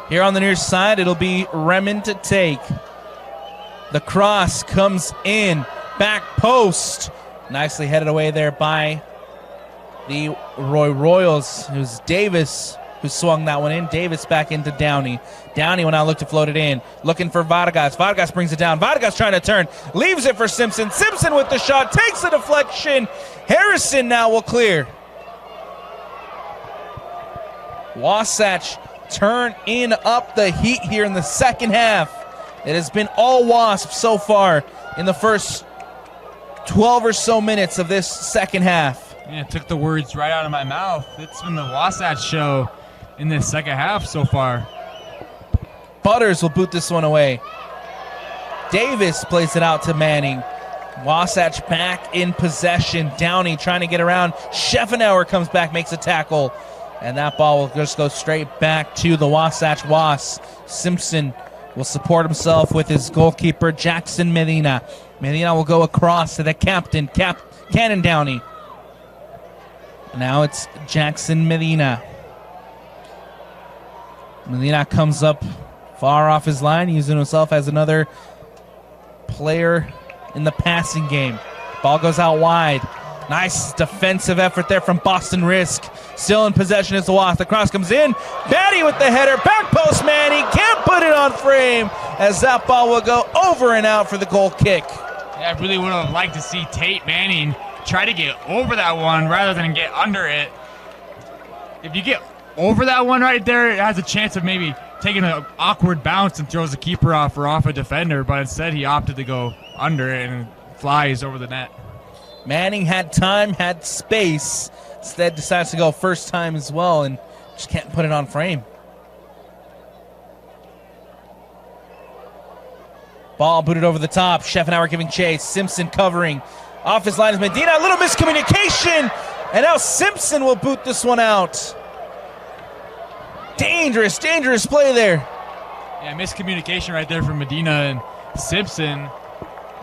Here on the near side, it'll be Remen to take. The cross comes in. back post. Nicely headed away there by the Roy Royals. It was Davis who swung that one in. Davis back into Downey. Downey will now look to float it in. Looking for Vargas. Vargas brings it down. Vargas trying to turn. Leaves it for Simpson. Simpson with the shot. Takes the deflection. Harrison now will clear. Wasatch turn in up the heat here in the second half. It has been all Wasps so far in the first 12 or so minutes of this second half. Yeah, it took the words right out of my mouth. It's been the Wasatch show in this second half so far. Butters will boot this one away. Davis plays it out to Manning. Wasatch back in possession. Downey trying to get around. Scheffenauer comes back, makes a tackle. And that ball will just go straight back to the Wasatch Wasps. Simpson will support himself with his goalkeeper, Jackson Medina. Medina will go across to the captain, Cannon Downey. Now it's Jackson Medina. Medina comes up far off his line, using himself as another player in the passing game. Ball goes out wide. Nice defensive effort there from Boston Risk. Still in possession is the Wasp. The cross comes in. Batty with the header. Back post Manning. Can't put it on frame as that ball will go over and out for the goal kick. Yeah, I really would have liked to see Tate Manning try to get over that one rather than get under it. If you get over that one right there, it has a chance of maybe taking an awkward bounce and throws the keeper off or off a defender, but instead he opted to go under it and flies over the net. Manning had time, had space. Instead decides to go first time as well and just can't put it on frame. Ball booted over the top. Scheffenauer giving chase. Simpson covering. Off his line is Medina. A little miscommunication. And now Simpson will boot this one out. Dangerous, dangerous play there. Yeah, miscommunication right there from Medina and Simpson.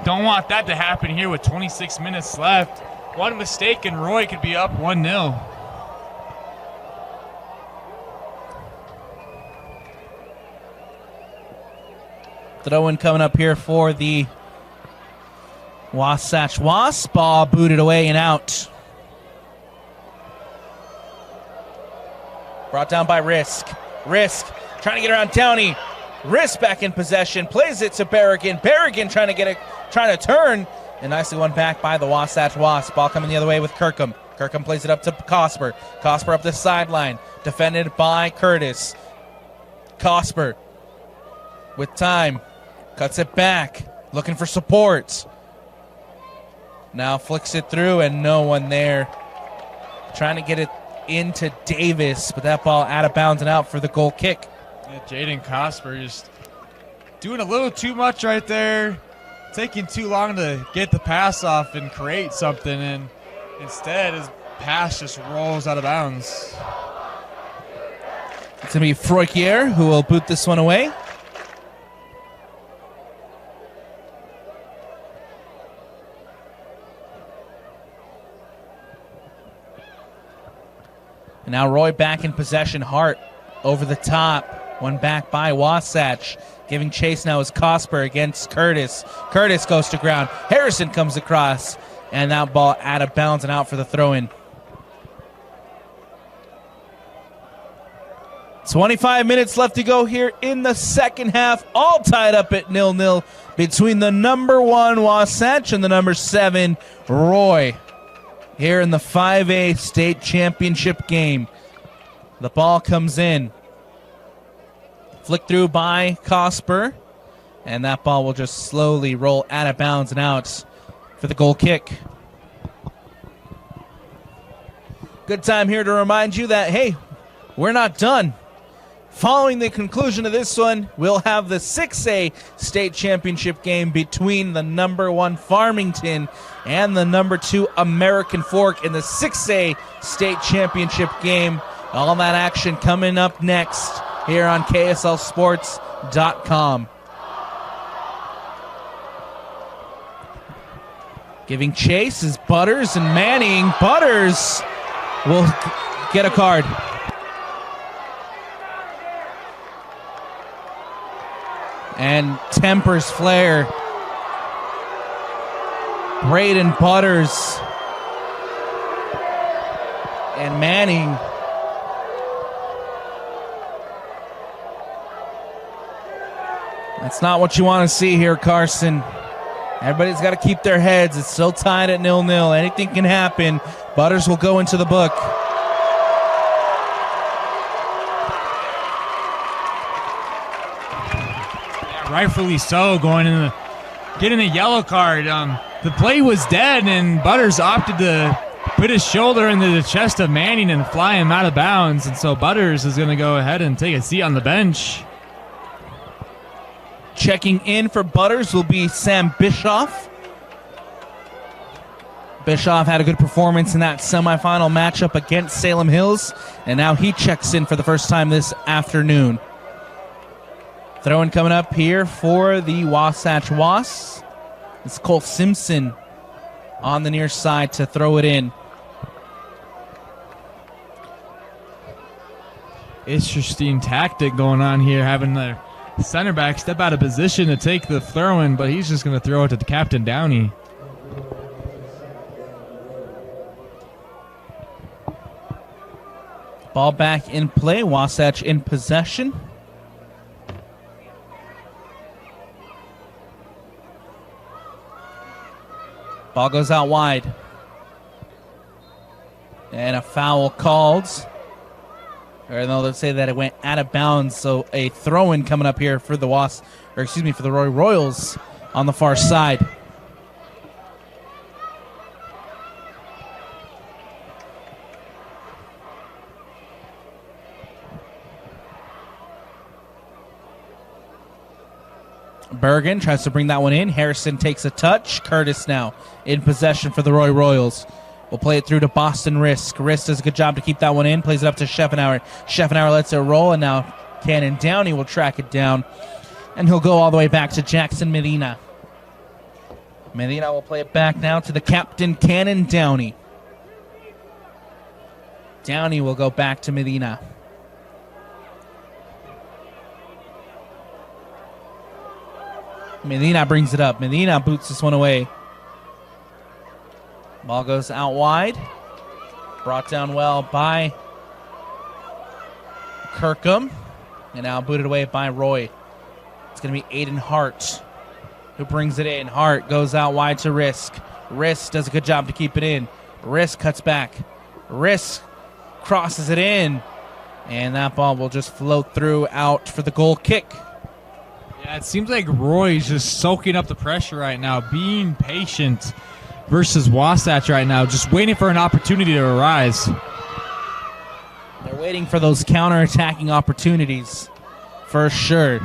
Don't want that to happen here with 26 minutes left. One mistake and Roy could be up 1-0. Throw-in coming up here for the Wasatch Wasps. Ball booted away and out. Brought down by Risk. Risk trying to get around Downey. Risk back in possession. Plays it to Berrigan. Berrigan trying to turn. And nicely won back by the Wasatch Wasps. Ball coming the other way with Kirkham. Kirkham plays it up to Cosper. Cosper up the sideline. Defended by Curtis. Cosper with time. Cuts it back. Looking for support. Now flicks it through and no one there. Trying to get it into Davis, but that ball out of bounds and out for the goal kick. Yeah, Jaden Cosper just doing a little too much right there. Taking too long to get the pass off and create something, and instead his pass just rolls out of bounds. It's going to be Freuchier who will boot this one away. And now Roy back in possession. Hart over the top. One back by Wasatch. Giving chase now is Cosper against Curtis. Curtis goes to ground. Harrison comes across. And that ball out of bounds and out for the throw-in. 25 minutes left to go here in the second half. All tied up at 0-0 between the number 1 Wasatch and the number 7 Roy. Here in the 5A state championship game. The ball comes in. Flicked through by Cosper. And that ball will just slowly roll out of bounds and out for the goal kick. Good time here to remind you that, hey, we're not done. Following the conclusion of this one, we'll have the 6A state championship game between the number 1 Farmington and the number 2 American Fork in the 6A state championship game. All that action coming up next here on KSLSports.com. Giving chase is Butters and Manning. Butters will get a card. And tempers Flair. Braden Butters and Manning. That's not what you want to see here, Carson. Everybody's got to keep their heads. It's still tied at 0-0. Anything can happen. Butters will go into the book. Yeah, rightfully so, getting a yellow card. The play was dead, and Butters opted to put his shoulder into the chest of Manning and fly him out of bounds. And so Butters is going to go ahead and take a seat on the bench. Checking in for Butters will be Sam Bischoff. Bischoff had a good performance in that semifinal matchup against Salem Hills, and now he checks in for the first time this afternoon. Throw-in coming up here for the Wasatch Wasps. It's Cole Simpson on the near side to throw it in. Interesting tactic going on here, having the center back step out of position to take the throw-in, but he's just going to throw it to the Captain Downey. Ball back in play. Wasatch in possession. Ball goes out wide. And a foul called. Or no, let's say that it went out of bounds. So a throw-in coming up here for the for the Roy Royals on the far side. Bergen tries to bring that one in. Harrison takes a touch. Curtis now in possession for the Roy Royals. We'll play it through to Boston Risk. Risk does a good job to keep that one in. Plays it up to Scheffenauer. Scheffenauer lets it roll, and now Cannon Downey will track it down. And he'll go all the way back to Jackson Medina. Medina will play it back now to the captain, Cannon Downey. Downey will go back to Medina. Medina brings it up. Medina boots this one away. Ball goes out wide. Brought down well by Kirkham. And now booted away by Roy. It's going to be Aiden Hart who brings it in. Hart goes out wide to Risk. Risk does a good job to keep it in. Risk cuts back. Risk crosses it in. And that ball will just float through out for the goal kick. Yeah, it seems like Roy's just soaking up the pressure right now, being patient versus Wasatch right now, just waiting for an opportunity to arise. They're waiting for those counter-attacking opportunities, for sure.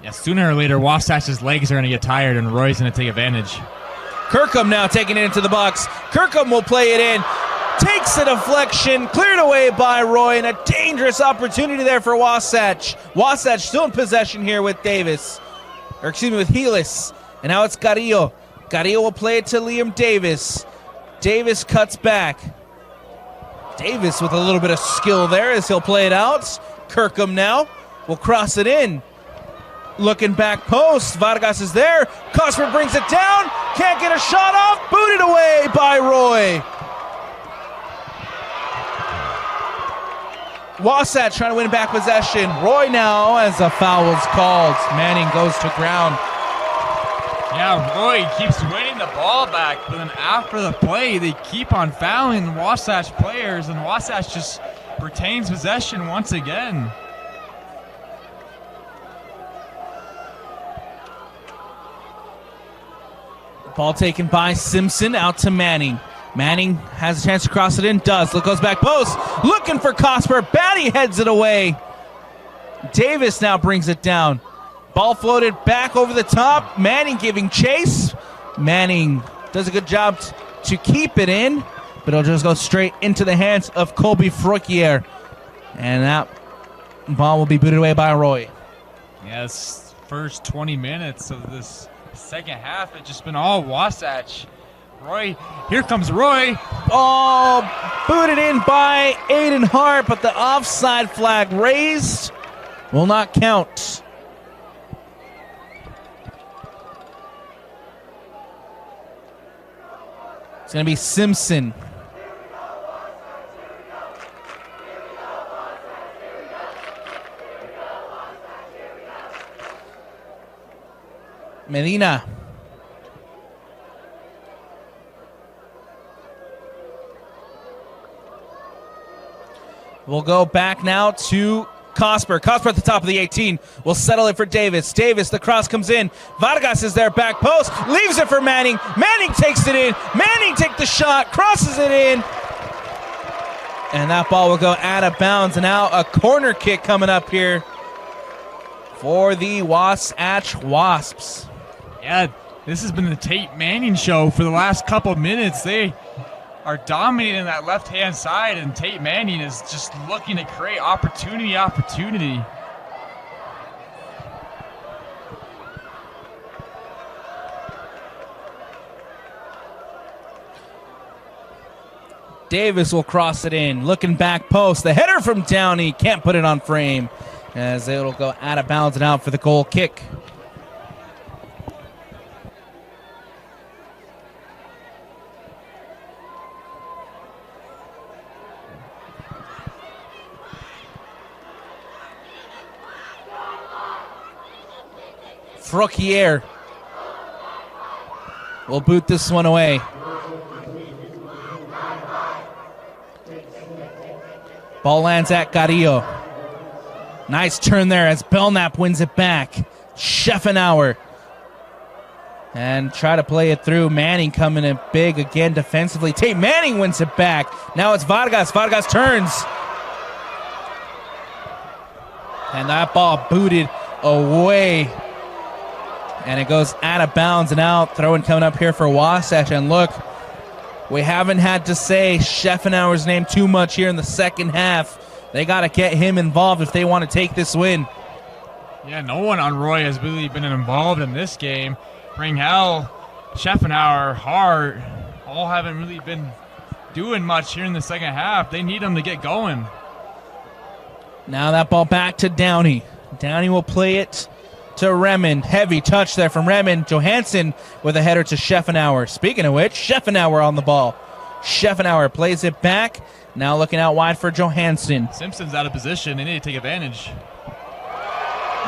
Yeah, sooner or later, Wasatch's legs are going to get tired, and Roy's going to take advantage. Kirkham now taking it into the box. Kirkham will play it in. Takes a deflection, cleared away by Roy, and a dangerous opportunity there for Wasatch. Wasatch still in possession here with Davis. Or excuse me, with Helis. And now it's Carrillo. Carrillo will play it to Liam Davis. Davis cuts back. Davis with a little bit of skill there as he'll play it out. Kirkham now will cross it in. Looking back post. Vargas is there. Cosper brings it down. Can't get a shot off. Booted away by Roy. Wasatch trying to win back possession. Roy now as a foul is called. Manning goes to ground. Yeah, Roy keeps winning the ball back, but then after the play, they keep on fouling Wasatch players, and Wasatch just retains possession once again. Ball taken by Simpson out to Manning. Manning has a chance to cross it in. Does. Look, goes back post. Looking for Cosper. Batty heads it away. Davis now brings it down. Ball floated back over the top. Manning giving chase. Manning does a good job to keep it in, but it'll just go straight into the hands of Colby Frokier. And that ball will be booted away by Roy. Yes, first 20 minutes of this second half, it's just been all Wasatch. Roy, here comes Roy. Oh, booted in by Aiden Hart, but the offside flag raised will not count. It's going to be Simpson. Medina. We'll go back now to Cosper. Cosper at the top of the 18 will settle it for Davis. Davis, the cross comes in. Vargas is there, back post, leaves it for Manning. Manning takes it in. Manning takes the shot, crosses it in. And that ball will go out of bounds. And now a corner kick coming up here for the Wasatch Wasps. Yeah, this has been the Tate Manning show for the last couple of minutes. They are dominating that left-hand side, and Tate Manning is just looking to create opportunity. Davis will cross it in, looking back post. The header from Downey, can't put it on frame as it'll go out of bounds and out for the goal kick. Frokier will boot this one away. Ball lands at Carrillo. Nice turn there as Belknap wins it back. Scheffenauer. And try to play it through. Manning coming in big again defensively. Tate Manning wins it back. Now it's Vargas. Vargas turns. And that ball booted away. And it goes out of bounds and out. Throwing coming up here for Wasatch. And look, we haven't had to say Scheffenauer's name too much here in the second half. They got to get him involved if they want to take this win. Yeah, no one on Roy has really been involved in this game. Ringhell, Scheffenauer, Hart, all haven't really been doing much here in the second half. They need them to get going. Now that ball back to Downey. Downey will play it to Remen. Heavy touch there from Remen. Johansson with a header to Scheffenauer. Speaking of which, Scheffenauer on the ball. Scheffenauer plays it back. Now looking out wide for Johansson. Simpson's out of position. They need to take advantage.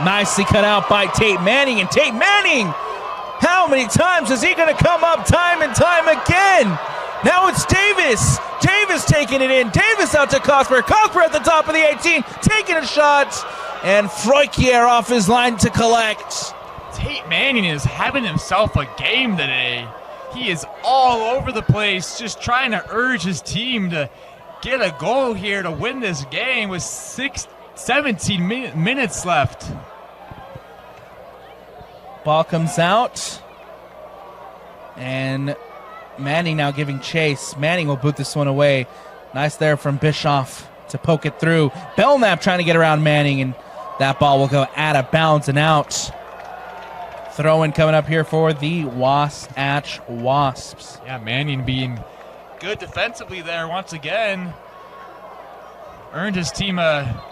Nicely cut out by Tate Manning. And Tate Manning, how many times is he going to come up time and time again? Now it's Davis. Davis taking it in. Davis out to Cosper. Cosper at the top of the 18, taking a shot. And Frokier off his line to collect. Tate Manning is having himself a game today. He is all over the place, just trying to urge his team to get a goal here to win this game with 17 minutes left. Ball comes out. And Manning now giving chase. Manning will boot this one away. Nice there from Bischoff to poke it through. Belknap trying to get around Manning, and that ball will go out of bounds and out. Throw-in coming up here for the Wasatch Wasps. Yeah, Manning being good defensively there once again. Earned his team a...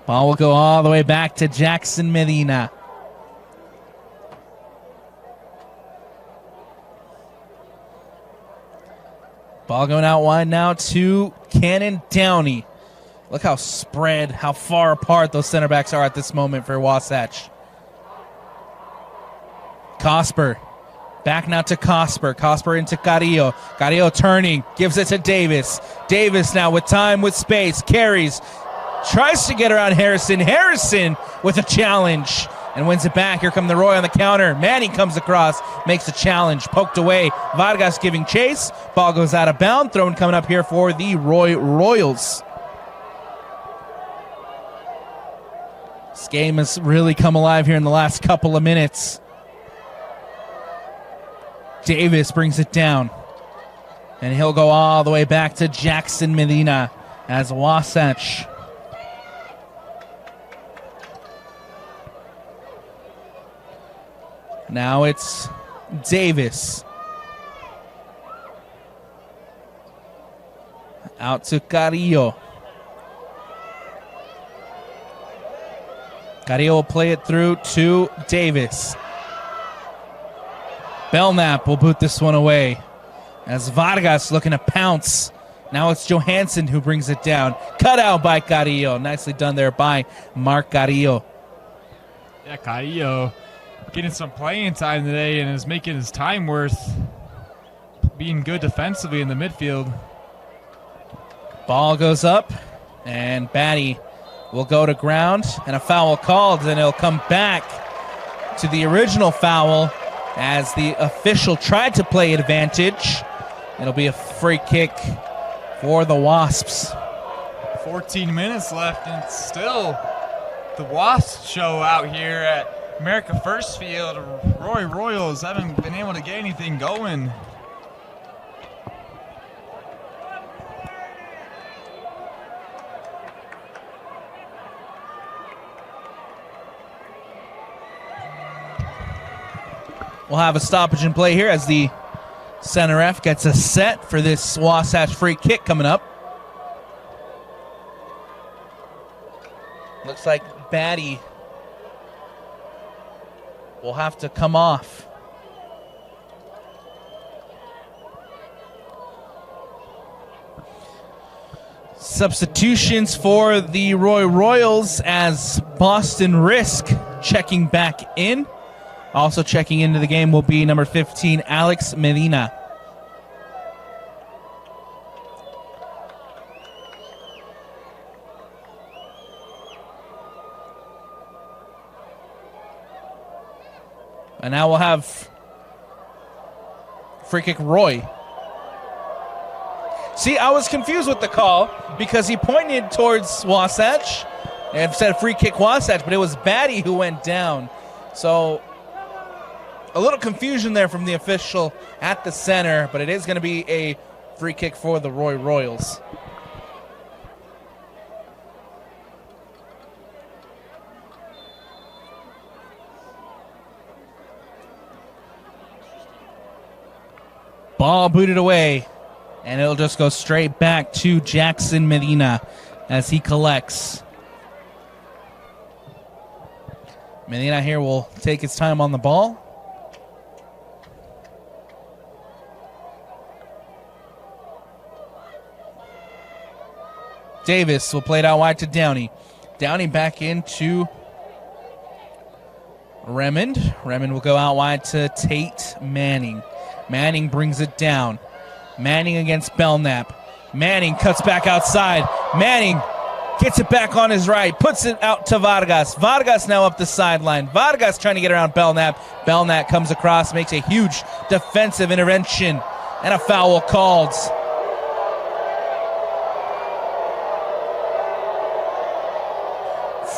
Ball will go all the way back to Jackson Medina. Ball going out wide now to Cannon Downey. Look how spread, how far apart those center backs are at this moment for Wasatch. Cosper. Back now to Cosper. Cosper into Carrillo. Carrillo turning. Gives it to Davis. Davis now with time, with space. Carries. Tries to get around Harrison. Harrison with a challenge. And wins it back. Here come the Roy on the counter. Manning comes across. Makes a challenge. Poked away. Vargas giving chase. Ball goes out of bounds. Throw-in coming up here for the Roy Royals. This game has really come alive here in the last couple of minutes. Davis brings it down. And he'll go all the way back to Jackson Medina as Wasatch. Now it's Davis. Out to Carrillo. Carrillo will play it through to Davis. Belknap will boot this one away as Vargas looking to pounce. Now it's Johansson who brings it down. Cut out by Carrillo. Nicely done there by Mark Carrillo. Yeah, Carrillo getting some playing time today and is making his time worth being good defensively in the midfield. Ball goes up, and Batty will go to ground, and a foul called, and it'll come back to the original foul as the official tried to play advantage. It'll be a free kick for the Wasps. 14 minutes left, and still the Wasps show out here at America First Field. Roy Royals haven't been able to get anything going. We'll have a stoppage in play here as the center ref gets a set for this Wasatch free kick coming up. Looks like Batty will have to come off. Substitutions for the Roy Royals as Boston Risk checking back in. Also checking into the game will be number 15, Alex Medina. And now we'll have free kick Roy. See, I was confused with the call because he pointed towards Wasatch and said free kick Wasatch, but it was Batty who went down. So a little confusion there from the official at the center, but it is going to be a free kick for the Roy Royals. Ball booted away, and it'll just go straight back to Jackson Medina as he collects. Medina here will take his time on the ball. Davis will play it out wide to Downey. Downey back into Remond. Remond will go out wide to Tate Manning. Manning brings it down. Manning against Belknap. Manning cuts back outside. Manning gets it back on his right. Puts it out to Vargas. Vargas now up the sideline. Vargas trying to get around Belknap. Belknap comes across, makes a huge defensive intervention, and a foul called.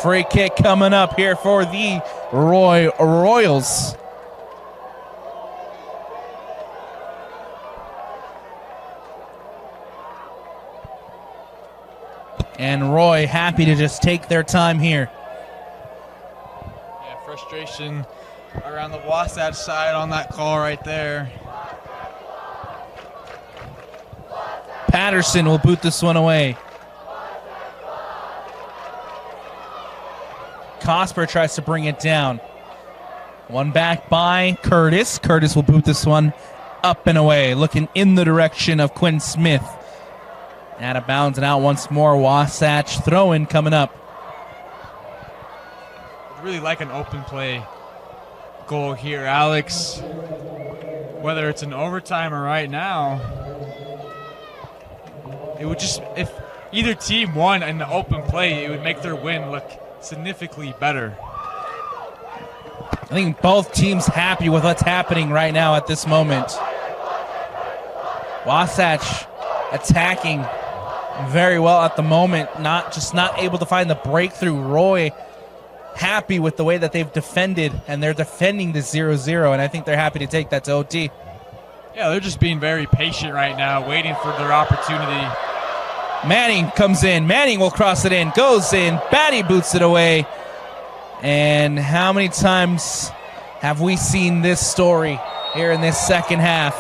Free kick coming up here for the Roy Royals. And Roy happy to just take their time here. Yeah, frustration around the Wasatch side on that call right there. Patterson will boot this one away. Cosper tries to bring it down. One back by Curtis. Curtis will boot this one up and away, looking in the direction of Quinn Smith. Out of bounds and out once more. Wasatch throw-in coming up. I'd really like an open play goal here, Alex. Whether it's in overtime or right now, it would just, if either team won in the open play, it would make their win look significantly better. I think both teams happy with what's happening right now at this moment. Wasatch attacking very well at the moment, not able to find the breakthrough. Roy happy with the way that they've defended, and they're defending the 0-0, and I think they're happy to take that to OT. Yeah, they're just being very patient right now, waiting for their opportunity. Manning comes in. Manning will cross it in. Goes in. Batty boots it away. And how many times have we seen this story here in this second half?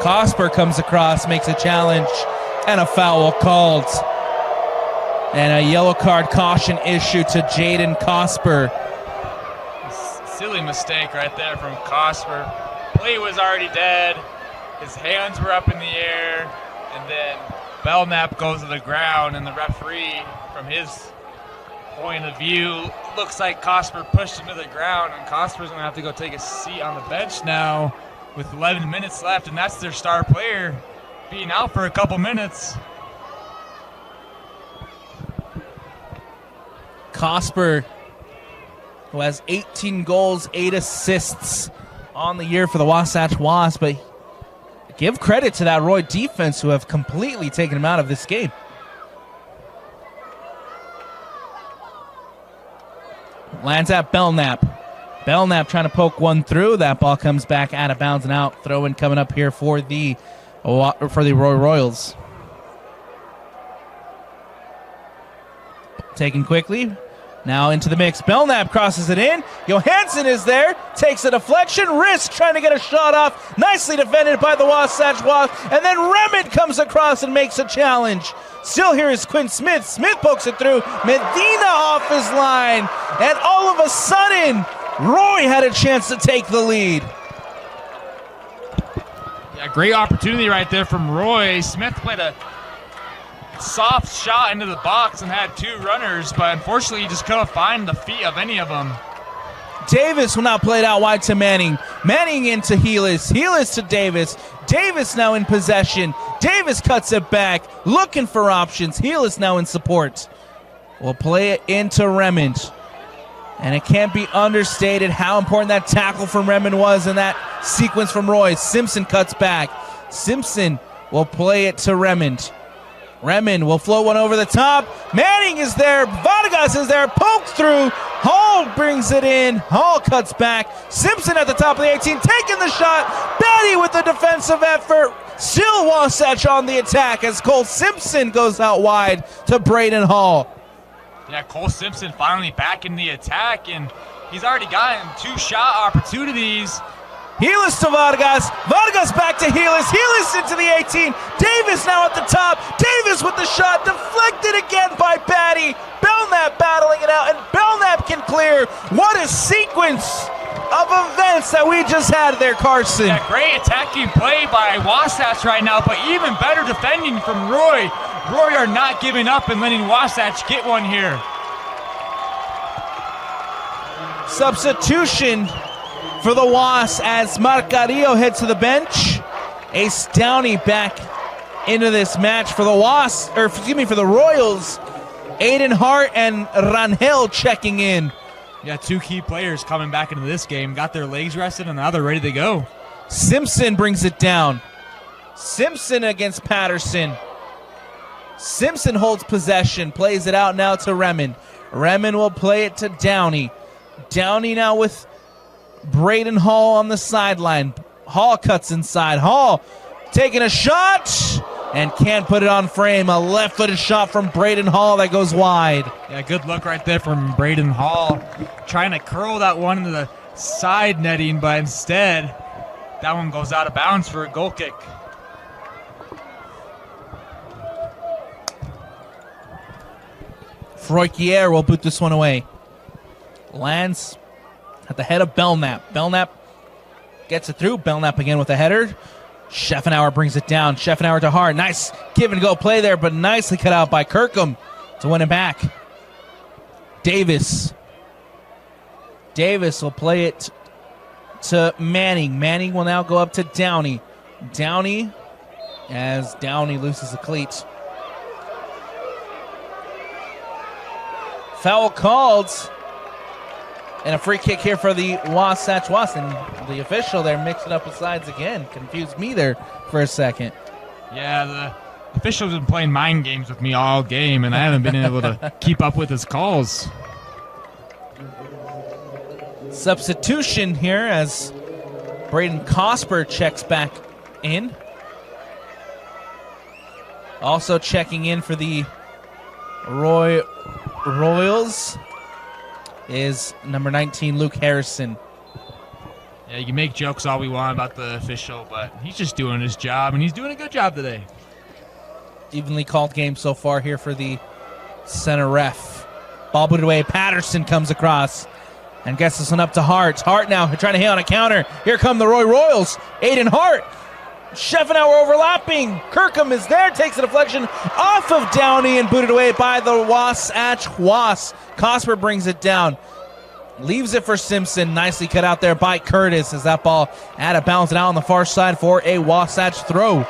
Cosper comes across, makes a challenge, and a foul called. And a yellow card caution issued to Jaden Cosper. Silly mistake right there from Cosper. Play was already dead. His hands were up in the air. And then Belknap goes to the ground, and the referee, from his point of view, looks like Cosper pushed him to the ground, and Cosper's going to have to go take a seat on the bench now with 11 minutes left, and that's their star player being out for a couple minutes. Cosper, who has 18 goals, 8 assists on the year for the Wasatch Wasps, but give credit to that Roy defense who have completely taken him out of this game. Lands at Belknap. Belknap trying to poke one through. That ball comes back out of bounds and out. Throw in coming up here for the Roy Royals. Taken quickly. Now into the mix. Belknap crosses it in. Johansson is there. Takes a deflection. Risk trying to get a shot off. Nicely defended by the Wasatch Wasps. And then Remid comes across and makes a challenge. Still here is Quinn Smith. Smith pokes it through. Medina off his line. And all of a sudden, Roy had a chance to take the lead. Yeah, great opportunity right there from Roy. Smith played a soft shot into the box and had 2 runners, but unfortunately he just couldn't find the feet of any of them. Davis will now play it out wide to Manning. Manning into Helis. Helis to Davis. Davis now in possession. Davis cuts it back, looking for options. Helis now in support. We'll play it into Remond. And it can't be understated how important that tackle from Remond was in that sequence from Roy. Simpson cuts back. Simpson will play it to Remond. Remond will float one over the top. Manning is there. Vargas is there. Poked through. Hall brings it in. Hall cuts back. Simpson at the top of the 18. Taking the shot. Batty with the defensive effort. Still Wasatch on the attack as Cole Simpson goes out wide to Braden Hall. Yeah, Cole Simpson finally back in the attack, and he's already gotten 2 shot opportunities. Helis to Vargas. Vargas back to Helis. Helis into the 18. Davis now at the top. Davis with the shot. Deflected again by Batty. Belknap battling it out, and Belknap can clear. What a sequence of events that we just had there, Carson. Yeah, great attacking play by Wasatch right now, but even better defending from Roy. Roy are not giving up and letting Wasatch get one here. Substitution for the Wasps as Mark Carrillo heads to the bench. Ace Downey back into this match for the Wasps, or excuse me, for the Royals. Aiden Hart and Rangel checking in. Yeah, 2 key players coming back into this game. Got their legs rested and now they're ready to go. Simpson brings it down. Simpson against Patterson. Simpson holds possession, plays it out now to Remond. Remond will play it to Downey. Downey now with Braden Hall on the sideline. Hall cuts inside. Hall taking a shot and can't put it on frame. A left-footed shot from Braden Hall that goes wide. Yeah, good look right there from Braden Hall. Trying to curl that one into the side netting, but instead, that one goes out of bounds for a goal kick. Froikier will boot this one away. Lands at the head of Belknap. Belknap gets it through. Belknap again with a header. Scheffenauer brings it down. Scheffenauer to Hart. Nice give and go play there, but nicely cut out by Kirkham to win it back. Davis. Davis will play it to Manning. Manning will now go up to Downey. Downey, as Downey loses the cleat. Foul called. And a free kick here for the Wasatch Wasps. And the official there mixing up the sides again. Confused me there for a second. Yeah, the official's been playing mind games with me all game, and I haven't been able to keep up with his calls. Substitution here as Braden Cosper checks back in. Also checking in for the Royals is number 19, Luke Harrison. Yeah, you can make jokes all we want about the official, but he's just doing his job, and he's doing a good job today. Evenly called game so far here for the Center ref. Ball booted away. Patterson comes across and gets this one up to Hart. Hart now trying to hit on a counter. Here come the Roy Royals. Aiden Hart. Scheffenauer overlapping. Kirkham is there. Takes a deflection off of Downey and booted away by the Wasatch Wasps. Cosper brings it down. Leaves it for Simpson. Nicely cut out there by Curtis as that ball out of bounds and out on the far side for a Wasatch throw.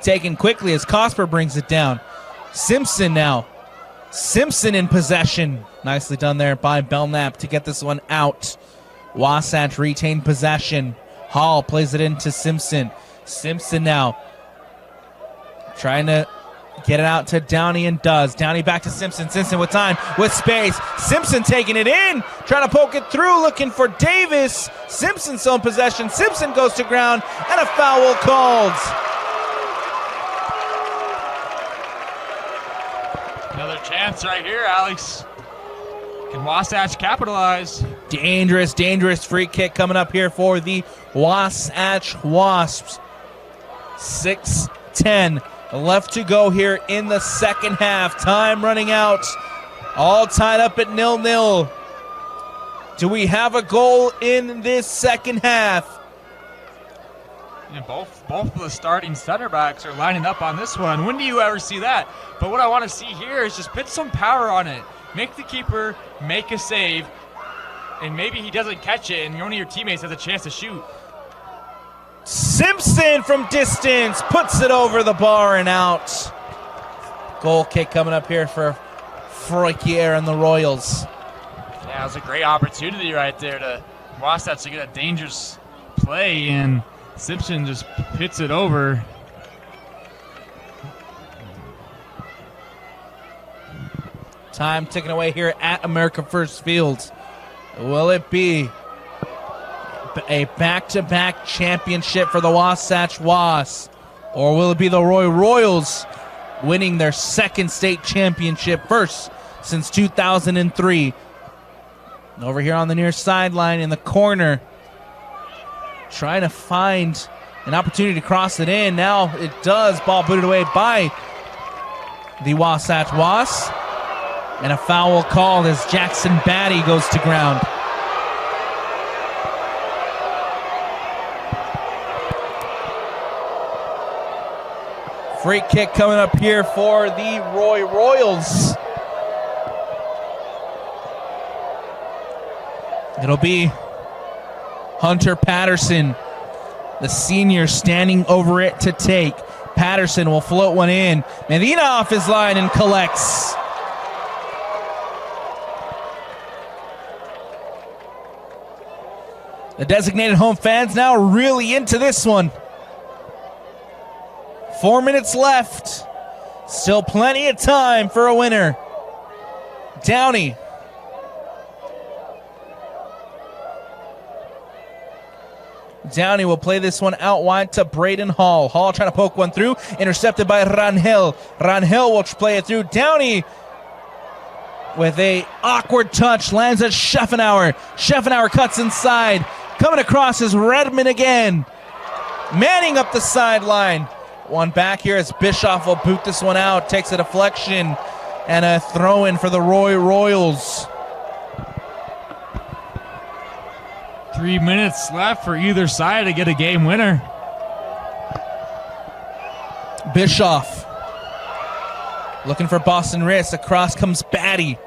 Taken quickly as Cosper brings it down. Simpson now. Simpson in possession. Nicely done there by Belknap to get this one out. Wasatch retained possession. Hall plays it into Simpson. Simpson now trying to get it out to Downey and does. Downey back to Simpson. Simpson with time, with space. Simpson taking it in, trying to poke it through, looking for Davis. Simpson still in possession. Simpson goes to ground, and a foul called. Another chance right here, Alex. Can Wasatch capitalize? Dangerous, dangerous free kick coming up here for the Wasatch Wasps. 6:10 left to go here in the second half. Time running out. All tied up at 0-0. Do we have a goal in this second half? And both of the starting center backs are lining up on this one. When do you ever see that? But what I want to see here is just put some power on it. Make the keeper make a save, and maybe he doesn't catch it, and one of your teammates has a chance to shoot. Simpson from distance puts it over the bar and out. Goal kick coming up here for Froikier and the Royals. Yeah, it was a great opportunity right there to Wasatch to get a dangerous play, and Simpson just hits it over. Time ticking away here at America First Field. Will it be a back-to-back championship for the Wasatch Wasps? Or will it be the Roy Royals winning their second state championship, first since 2003? Over here on the near sideline in the corner, trying to find an opportunity to cross it in. Now it does. Ball booted away by the Wasatch Wasps. And a foul called as Jackson Batty goes to ground. Free kick coming up here for the Roy Royals. It'll be Hunter Patterson, the senior, standing over it to take. Patterson will float one in. Medina off his line and collects. The designated home fans now really into this one. 4 minutes left. Still plenty of time for a winner. Downey. Downey will play this one out wide to Braden Hall. Hall trying to poke one through. Intercepted by Rangel. Rangel will play it through. Downey with a awkward touch lands at Scheffenauer. Scheffenauer cuts inside. Coming across is Redmond again. Manning up the sideline. One back here as Bischoff will boot this one out. Takes a deflection and a throw-in for the Roy Royals. 3 minutes left for either side to get a game winner. Bischoff looking for Boston Riss. Across comes Batty.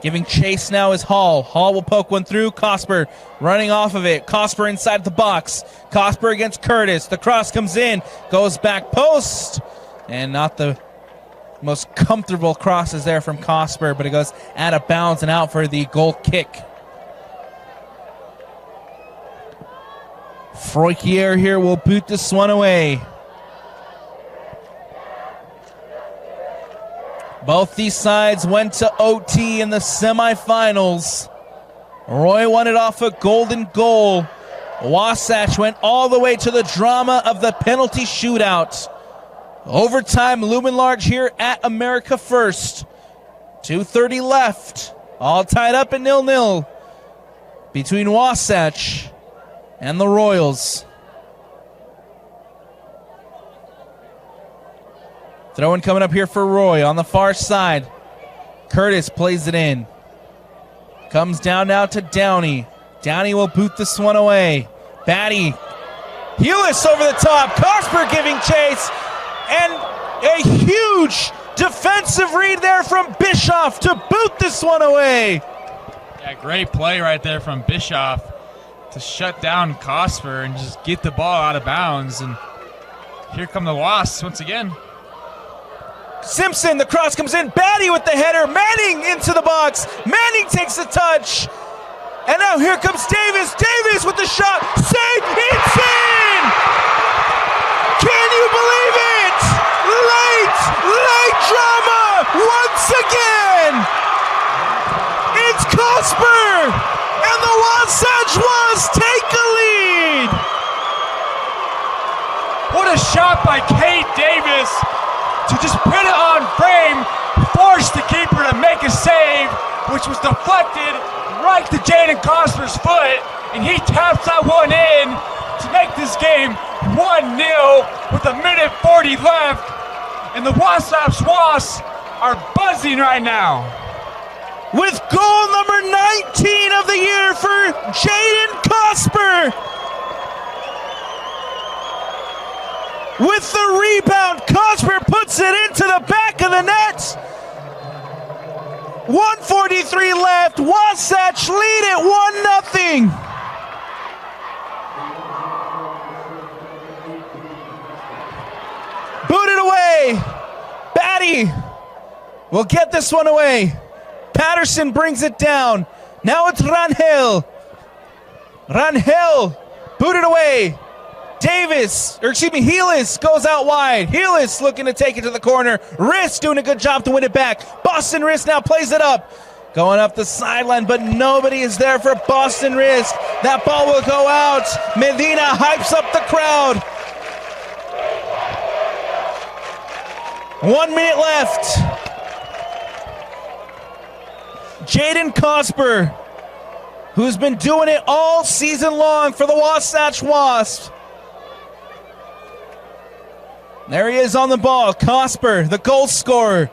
Giving chase now is Hall. Hall will poke one through. Cosper running off of it. Cosper inside the box. Cosper against Curtis. The cross comes in. Goes back post. And not the most comfortable crosses there from Cosper, but it goes out of bounds and out for the goal kick. Froikier here will boot this one away. Both these sides went to OT in the semifinals. Roy won it off a golden goal. Wasatch went all the way to the drama of the penalty shootout. Overtime looming large here at America First. 2:30 left. All tied up at 0-0 between Wasatch and the Royals. Throwing coming up here for Roy on the far side. Curtis plays it in. Comes down now to Downey. Downey will boot this one away. Batty. Hewlett over the top. Cosper giving chase. And a huge defensive read there from Bischoff to boot this one away. Yeah, great play right there from Bischoff to shut down Cosper and just get the ball out of bounds. And here come the Wasps once again. Simpson, the cross comes in. Batty with the header. Manning into the box. Manning takes the touch. And now here comes Davis. Davis with the shot. Save. It's in! Can you believe it? Late drama once again. It's Cosper. And the Wasatch Wasps take a lead. What a shot by Kate Davis to just put it on frame, force the keeper to make a save, which was deflected right to Jaden Cosper's foot, and he taps that one in to make this game 1-0 with 1:40 left, and the Wasatch Wasps are buzzing right now. With goal number 19 of the year for Jaden Cosper. With the rebound, Cosper puts it into the back of the net. 1:43 left. Wasatch lead it 1-0. Booted away. Batty will get this one away. Patterson brings it down. Now it's Rangel. Rangel booted away. Heelis goes out wide. Heelis looking to take it to the corner. Riss doing a good job to win it back. Boston Riss now plays it up. Going up the sideline, but nobody is there for Boston Riss. That ball will go out. Medina hypes up the crowd. 1 minute left. Jaden Cosper, who's been doing it all season long for the Wasatch Wasps. There he is on the ball. Cosper, the goal scorer,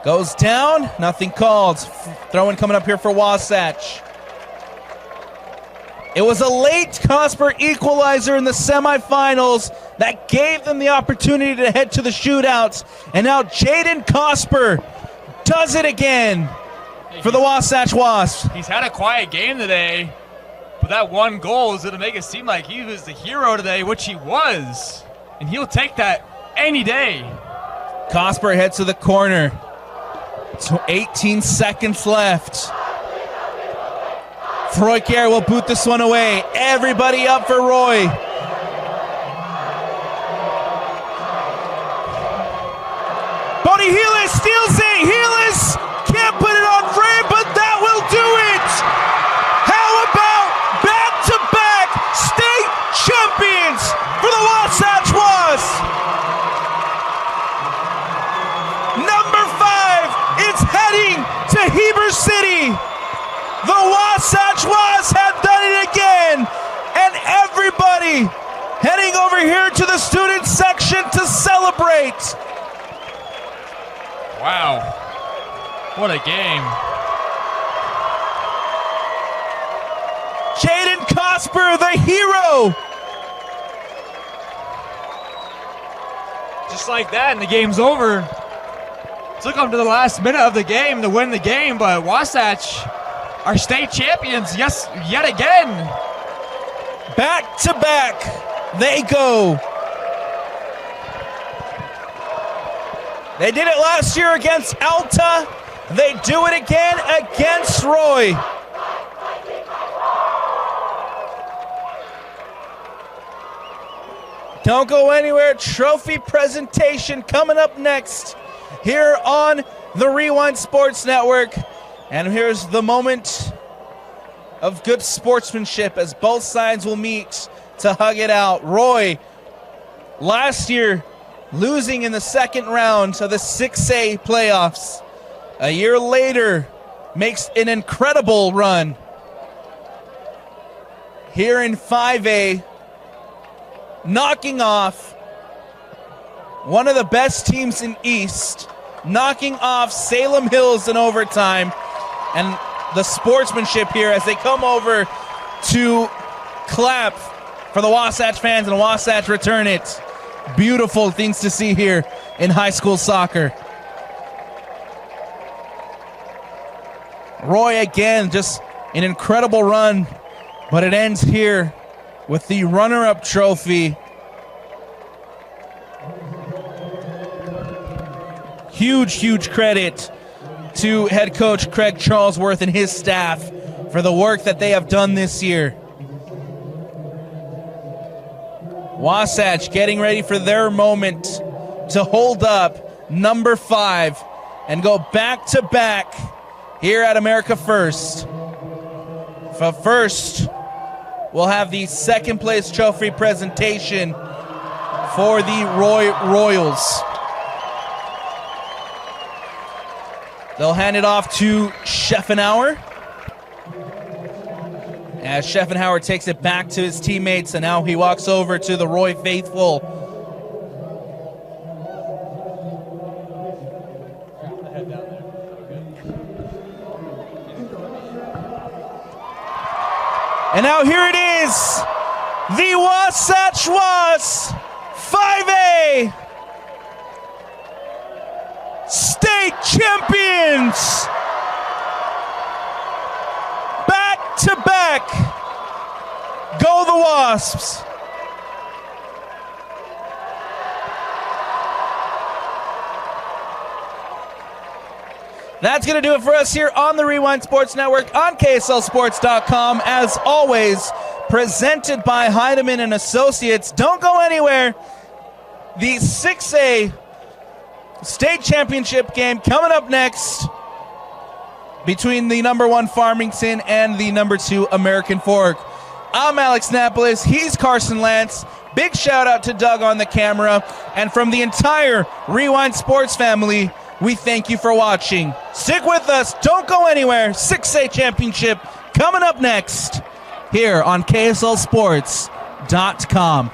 goes down. Nothing called. Throwing coming up here for Wasatch. It was a late Cosper equalizer in the semifinals that gave them the opportunity to head to the shootouts. And now Jaden Cosper does it again for the Wasatch Wasps. He's had a quiet game today, but that one goal is going to make it seem like he was the hero today, which he was. And he'll take that any day. Cosper heads to the corner. 18 seconds left. Froykier will boot this one away. Everybody up for Roy. Bodie Heelis steals it. Heelis can't put it on frame, but that will do it. How about back-to-back state champions for the Wasatch Wasps? Number 5 is heading to Heber City. The Wasatch Wasps have done it again, and everybody heading over here to the student section to celebrate. Wow, what a game. Jaden Cosper, the hero. Just like that, and the game's over. Took them to the last minute of the game to win the game, but Wasatch are state champions, yes, yet again. Back to back, they go. They did it last year against Alta. They do it again against Roy. Don't go anywhere. Trophy presentation coming up next here on the Rewind Sports Network. And here's the moment of good sportsmanship as both sides will meet to hug it out. Roy, last year, losing in the second round of the 6A playoffs. A year later, makes an incredible run here in 5A, knocking off one of the best teams in East, knocking off Salem Hills in overtime. And the sportsmanship here as they come over to clap for the Wasatch fans, and Wasatch return it. Beautiful things to see here in high school soccer. Roy again, just an incredible run, but it ends here with the runner-up trophy. Huge credit to head coach Craig Charlesworth and his staff for the work that they have done this year. Wasatch getting ready for their moment to hold up number 5 and go back-to-back here at America First. But first, we'll have the second place trophy presentation for the Roy Royals. They'll hand it off to Scheffenauer. As Scheffenauer takes it back to his teammates, and now he walks over to the Roy faithful. And now here it is, the Wasatch Wasps 5A state champions. Back to back. Go the Wasps. That's going to do it for us here on the Rewind Sports Network on KSLSports.com. As always, presented by Heidemann and Associates. Don't go anywhere. The 6A state championship game coming up next between the number 1 Farmington and the number 2 American Fork. I'm Alex Napolis. He's Carson Lance. Big shout out to Doug on the camera. And from the entire Rewind Sports family, we thank you for watching. Stick with us. Don't go anywhere. 6A championship coming up next here on KSLSports.com.